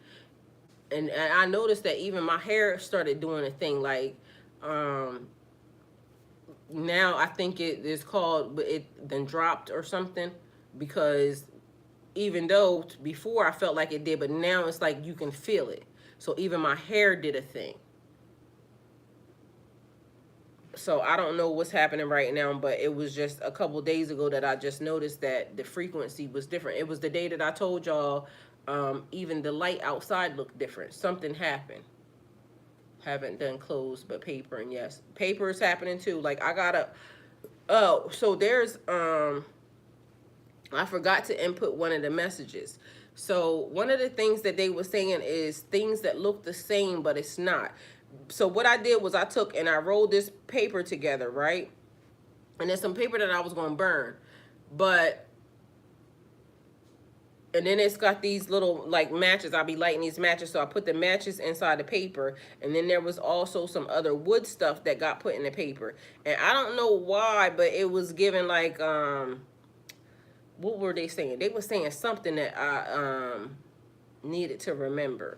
And I noticed that even my hair started doing a thing. Like, now I think it is called, it then dropped or something, because even though before I felt like it did, but now it's like you can feel it. So even my hair did a thing. So I don't know what's happening right now, but it was just a couple days ago that I just noticed that the frequency was different. It was the day that I told y'all, even the light outside looked different. Something happened. Haven't done clothes, but paper, and yes, paper is happening too. Like I gotta. Oh, so there's I forgot to input one of the messages. So one of the things that they were saying is things that look the same, but it's not. So what I did was I took and I rolled this paper together, right? And there's some paper that I was gonna burn, but and then it's got these little like matches. I'll be lighting these matches, so I put the matches inside the paper, and then there was also some other wood stuff that got put in the paper, and I don't know why, but it was given like what were they saying? They were saying something that I needed to remember.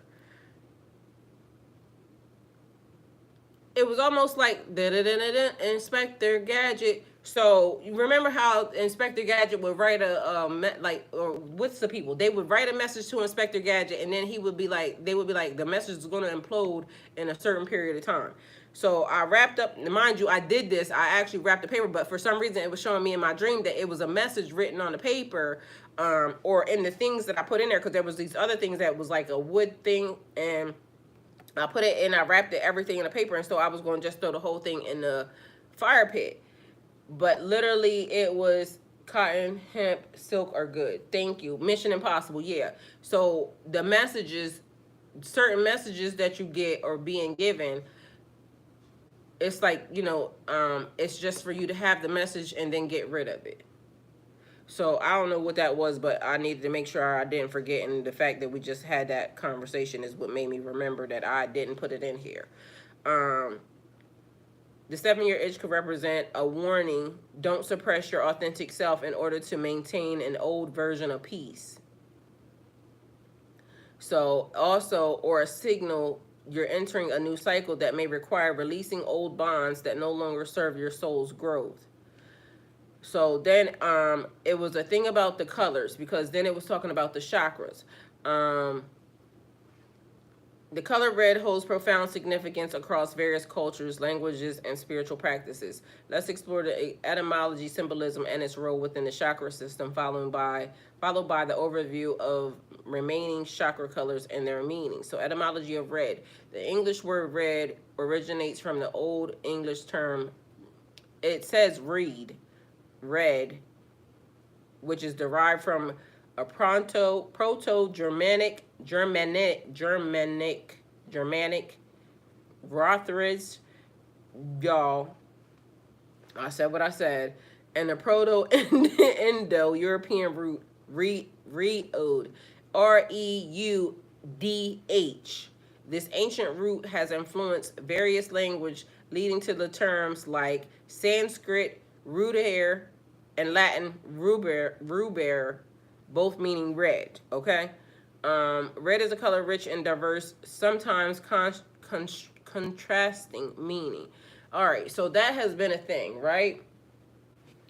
It was almost like da da da da da Inspector Gadget. So you remember how Inspector Gadget would write a like, or what's the people? They would write a message to Inspector Gadget, and then he would be like, they would be like, the message is going to implode in a certain period of time. So I wrapped up, mind you, I did this. I actually wrapped the paper, but for some reason it was showing me in my dream that it was a message written on the paper, or in the things that I put in there, because there was these other things that was like a wood thing, and I put it in, I wrapped it, everything in the paper, and so I was going to just throw the whole thing in the fire pit. But literally it was cotton, hemp, silk are good. Thank you. Mission Impossible, yeah. So the messages, certain messages that you get or being given, it's like, you know, it's just for you to have the message and then get rid of it. So I don't know what that was, but I needed to make sure I didn't forget. And the fact that we just had that conversation is what made me remember that I didn't put it in here. The 7-year itch could represent a warning. Don't suppress your authentic self in order to maintain an old version of peace. So also, or a signal you're entering a new cycle that may require releasing old bonds that no longer serve your soul's growth. So then it was a thing about the colors, because then it was talking about the chakras. The color red holds profound significance across various cultures, languages, and spiritual practices. Let's explore the etymology, symbolism, and its role within the chakra system, followed by the overview of remaining chakra colors and their meaning. So etymology of red. The English word red originates from the Old English term, it says reed, red, which is derived from a Proto-Germanic, Rothridge, y'all, I said what I said, and the Proto-Indo-European root, reud, reudh. This ancient root has influenced various language, leading to the terms like Sanskrit, ruder, and Latin rubere, both meaning red, okay? Red is a color rich and diverse, sometimes contrasting meaning. All right, so that has been a thing, right?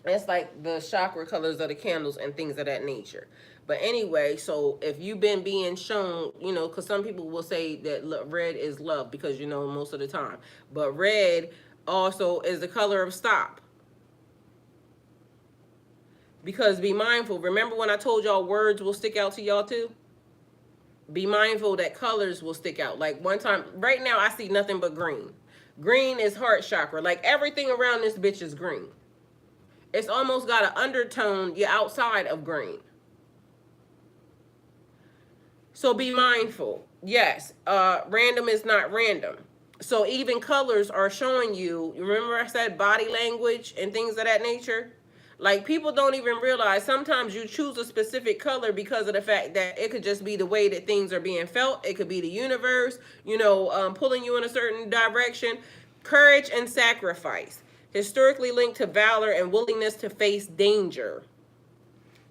It's like the chakra colors of the candles and things of that nature. But anyway, so if you've been being shown, you know, because some people will say that red is love, because, you know, most of the time. But red also is the color of stop. Because be mindful. Remember when I told y'all words will stick out to y'all too? Be mindful that colors will stick out. Like one time, right now I see nothing but green. Green is heart chakra. Like everything around this bitch is green. It's almost got an undertone, you're outside of green. So be mindful. Yes, random is not random. So even colors are showing you, remember I said body language and things of that nature? Like people don't even realize sometimes you choose a specific color because of the fact that it could just be the way that things are being felt. It could be the universe, you know, pulling you in a certain direction. Courage and sacrifice. Historically linked to valor and willingness to face danger.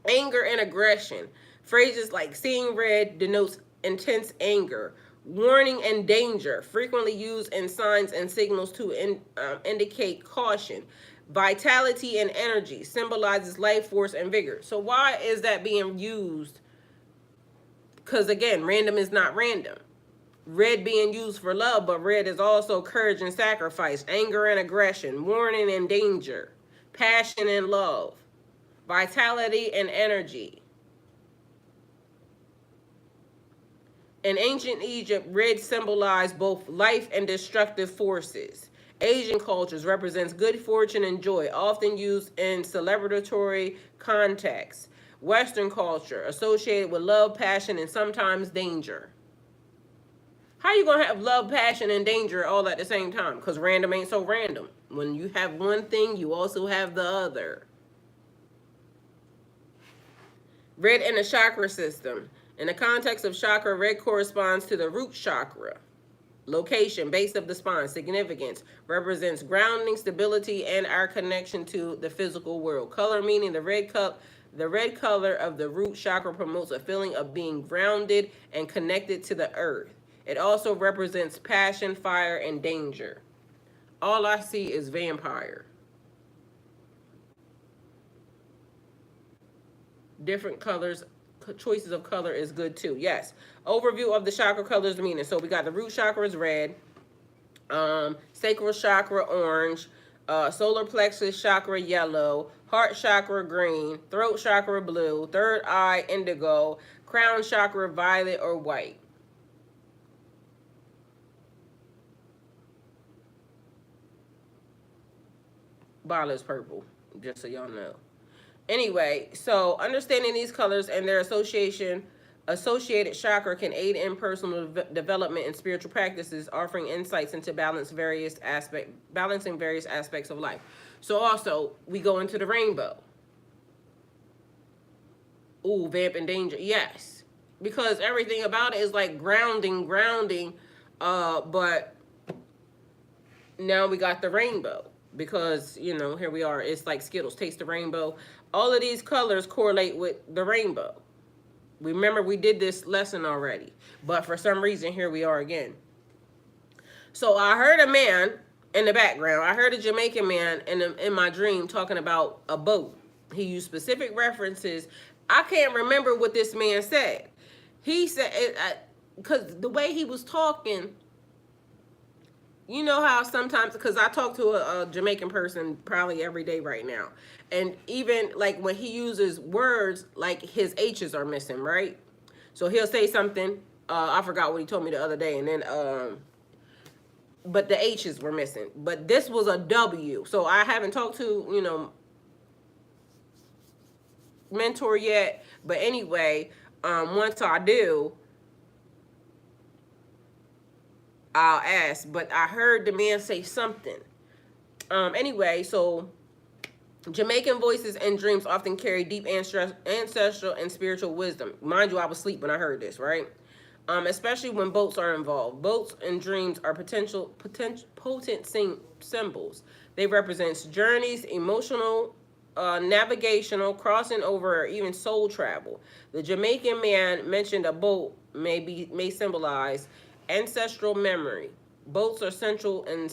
Anger and aggression. Phrases like seeing red denotes intense anger. Warning and danger, frequently used in signs and signals to indicate caution. Vitality and energy symbolizes life force and vigor. So why is that being used? Because again, random is not random. Red being used for love, but red is also courage and sacrifice, anger and aggression, warning and danger, passion and love, vitality and energy. In ancient Egypt, red symbolized both life and destructive forces. Asian cultures represents good fortune and joy, often used in celebratory contexts. Western culture associated with love, passion, and sometimes danger. How you gonna have love, passion, and danger all at the same time? Because random ain't so random. When you have one thing, you also have the other. Red in the chakra system. In the context of chakra, red corresponds to the root chakra. Location, base of the spine, significance, represents grounding, stability, and our connection to the physical world. Color meaning the red color of the root chakra promotes a feeling of being grounded and connected to the earth. It also represents passion, fire, and danger. All I see is vampire. Different colors, choices of color is good too. Yes. Overview of the chakra colors meaning. So we got the root chakra is red, sacral chakra orange, solar plexus chakra yellow, heart chakra green, throat chakra blue, third eye indigo, crown chakra violet or white. Violet's purple, just so y'all know. Anyway, so understanding these colors and their associated chakra can aid in personal development and spiritual practices, offering insights into balancing various aspects of life. So also, we go into the rainbow. Ooh, vamp and danger. Yes. Because everything about it is like grounding. But now we got the rainbow. Because, you know, here we are. It's like Skittles. Taste the rainbow. All of these colors correlate with the rainbow. Remember, we did this lesson already. But for some reason, here we are again. So I heard a man in the background. I heard a Jamaican man in my dream talking about a boat. He used specific references. I can't remember what this man said. He said, because the way he was talking, you know how sometimes, because I talk to a Jamaican person probably every day right now. And even like when he uses words, like his H's are missing, right? So he'll say something. I forgot what he told me the other day. And then, but the H's were missing. But this was a W. So I haven't talked to, you know, mentor yet. But anyway, once I do, I'll ask. But I heard the man say something. Anyway, so Jamaican voices and dreams often carry deep ancestral and spiritual wisdom. Mind you, I was asleep when I heard this, right? Especially when boats are involved. Boats and dreams are potent symbols. They represent journeys, emotional, navigational, crossing over, or even soul travel. The Jamaican man mentioned a boat may symbolize ancestral memory. Boats are central in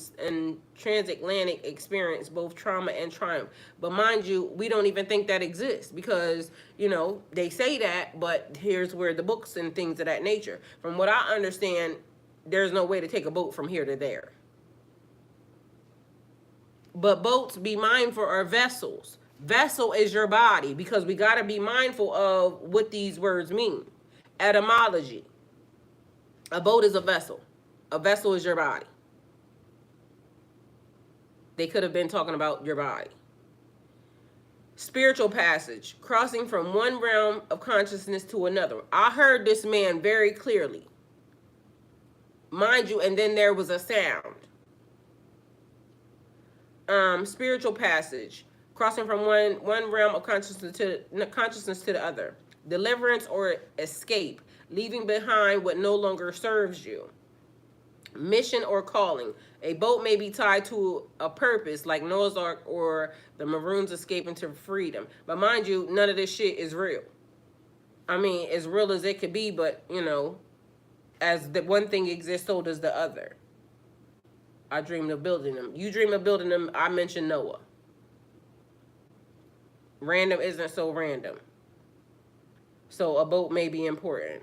transatlantic experience, both trauma and triumph. But mind you, we don't even think that exists because, you know, they say that, but here's where the books and things of that nature. From what I understand, there's no way to take a boat from here to there. But boats, be mindful, are vessels. Vessel is your body because we got to be mindful of what these words mean. Etymology. A boat is a vessel. A vessel is your body. They could have been talking about your body. Spiritual passage, crossing from one realm of consciousness to another. I heard this man very clearly. Mind you, and then there was a sound. Spiritual passage, crossing from one realm of consciousness to the other. Deliverance or escape, leaving behind what no longer serves you. Mission or calling. A boat may be tied to a purpose like Noah's Ark or the Maroons escaping to freedom. But mind you, none of this shit is real. I mean, as real as it could be, but, you know, as the one thing exists, so does the other. I dreamed of building them. You dream of building them, I mentioned Noah. Random isn't so random. So a boat may be important.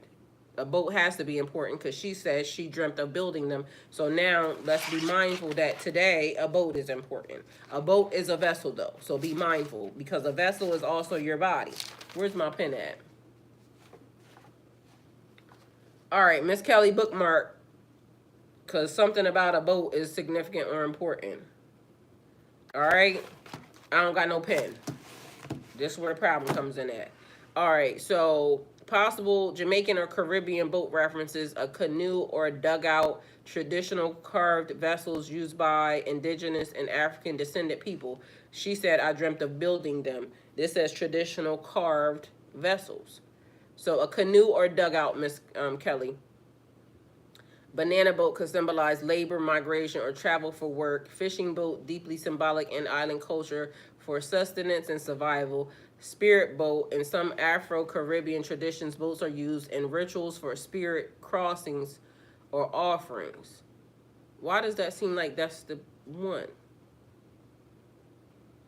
A boat has to be important because she says she dreamt of building them. So now let's be mindful that today a boat is important. A boat is a vessel though. So be mindful because a vessel is also your body. Where's my pen at? All right, Miss Kelly, bookmark, because something about a boat is significant or important. All right, I don't got no pen. This is where the problem comes in at. All right, so possible Jamaican or Caribbean boat references: a canoe or a dugout, traditional carved vessels used by indigenous and African descendant people. She said, I dreamt of building them. This says traditional carved vessels. So a canoe or dugout, Miss Kelly. Banana boat could symbolize labor, migration, or travel for work. Fishing boat, deeply symbolic in island culture for sustenance and survival. Spirit boat, in some Afro-Caribbean traditions, boats are used in rituals for spirit crossings or offerings. Why does that seem like that's the one?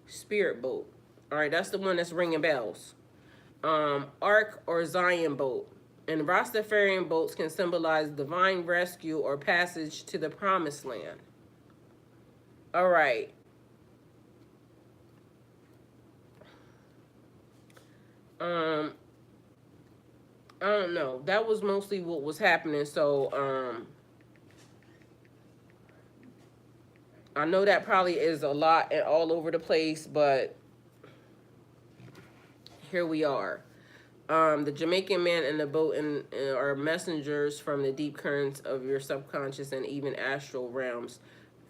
Spirit boat. All right, that's the one that's ringing bells. Ark or Zion boat. And Rastafarian boats can symbolize divine rescue or passage to the promised land. All right. I don't know. That was mostly what was happening. So, I know that probably is a lot and all over the place, but here we are. The Jamaican man and the boat are messengers from the deep currents of your subconscious and even astral realms.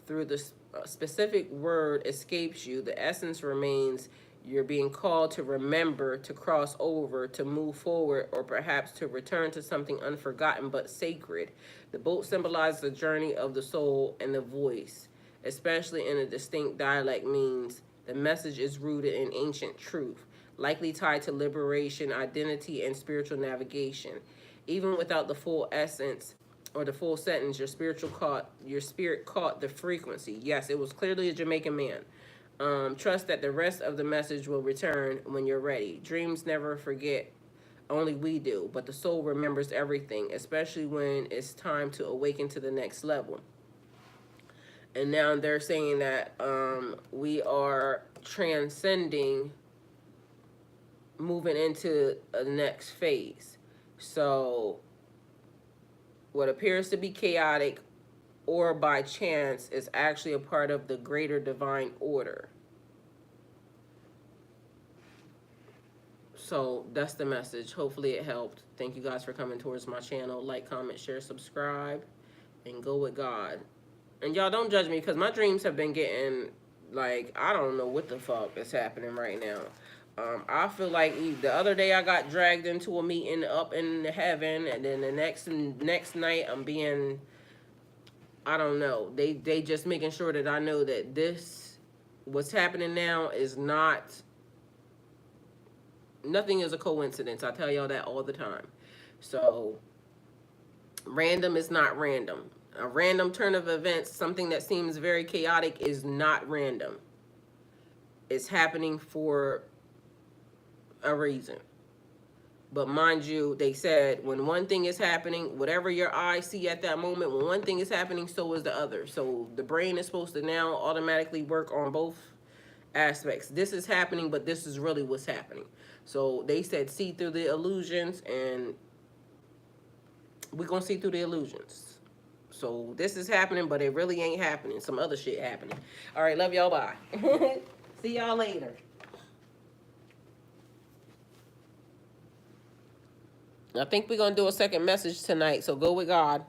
Through the specific word escapes you, the essence remains. You're being called to remember, to cross over, to move forward, or perhaps to return to something unforgotten but sacred. The boat symbolizes the journey of the soul and the voice, especially in a distinct dialect, means the message is rooted in ancient truth, likely tied to liberation, identity, and spiritual navigation. Even without the full essence or the full sentence, your spirit caught the frequency. Yes, it was clearly a Jamaican man. Trust that the rest of the message will return when you're ready. Dreams never forget, only we do, but the soul remembers everything, especially when it's time to awaken to the next level. And now they're saying that we are transcending, moving into the next phase. So what appears to be chaotic or by chance is actually a part of the greater divine order. So that's the message. Hopefully it helped. Thank you guys for coming towards my channel. Like, comment, share, subscribe, and go with God. And y'all don't judge me because my dreams have been getting, like, I don't know what the fuck is happening right now. I feel like the other day I got dragged into a meeting up in heaven, and then the next night I'm being, I don't know. They just making sure that I know that what's happening now is nothing is a coincidence. I tell y'all that all the time. So random is not random. A random turn of events, something that seems very chaotic, is not random. It's happening for a reason. But mind you, they said when one thing is happening, whatever your eyes see at that moment, when one thing is happening, so is the other. So the brain is supposed to now automatically work on both aspects. This is happening, but this is really what's happening. So they said see through the illusions, and we're going to see through the illusions. So this is happening, but it really ain't happening. Some other shit happening. All right, love y'all. Bye. See y'all later. I think we're going to do a second message tonight, so go with God.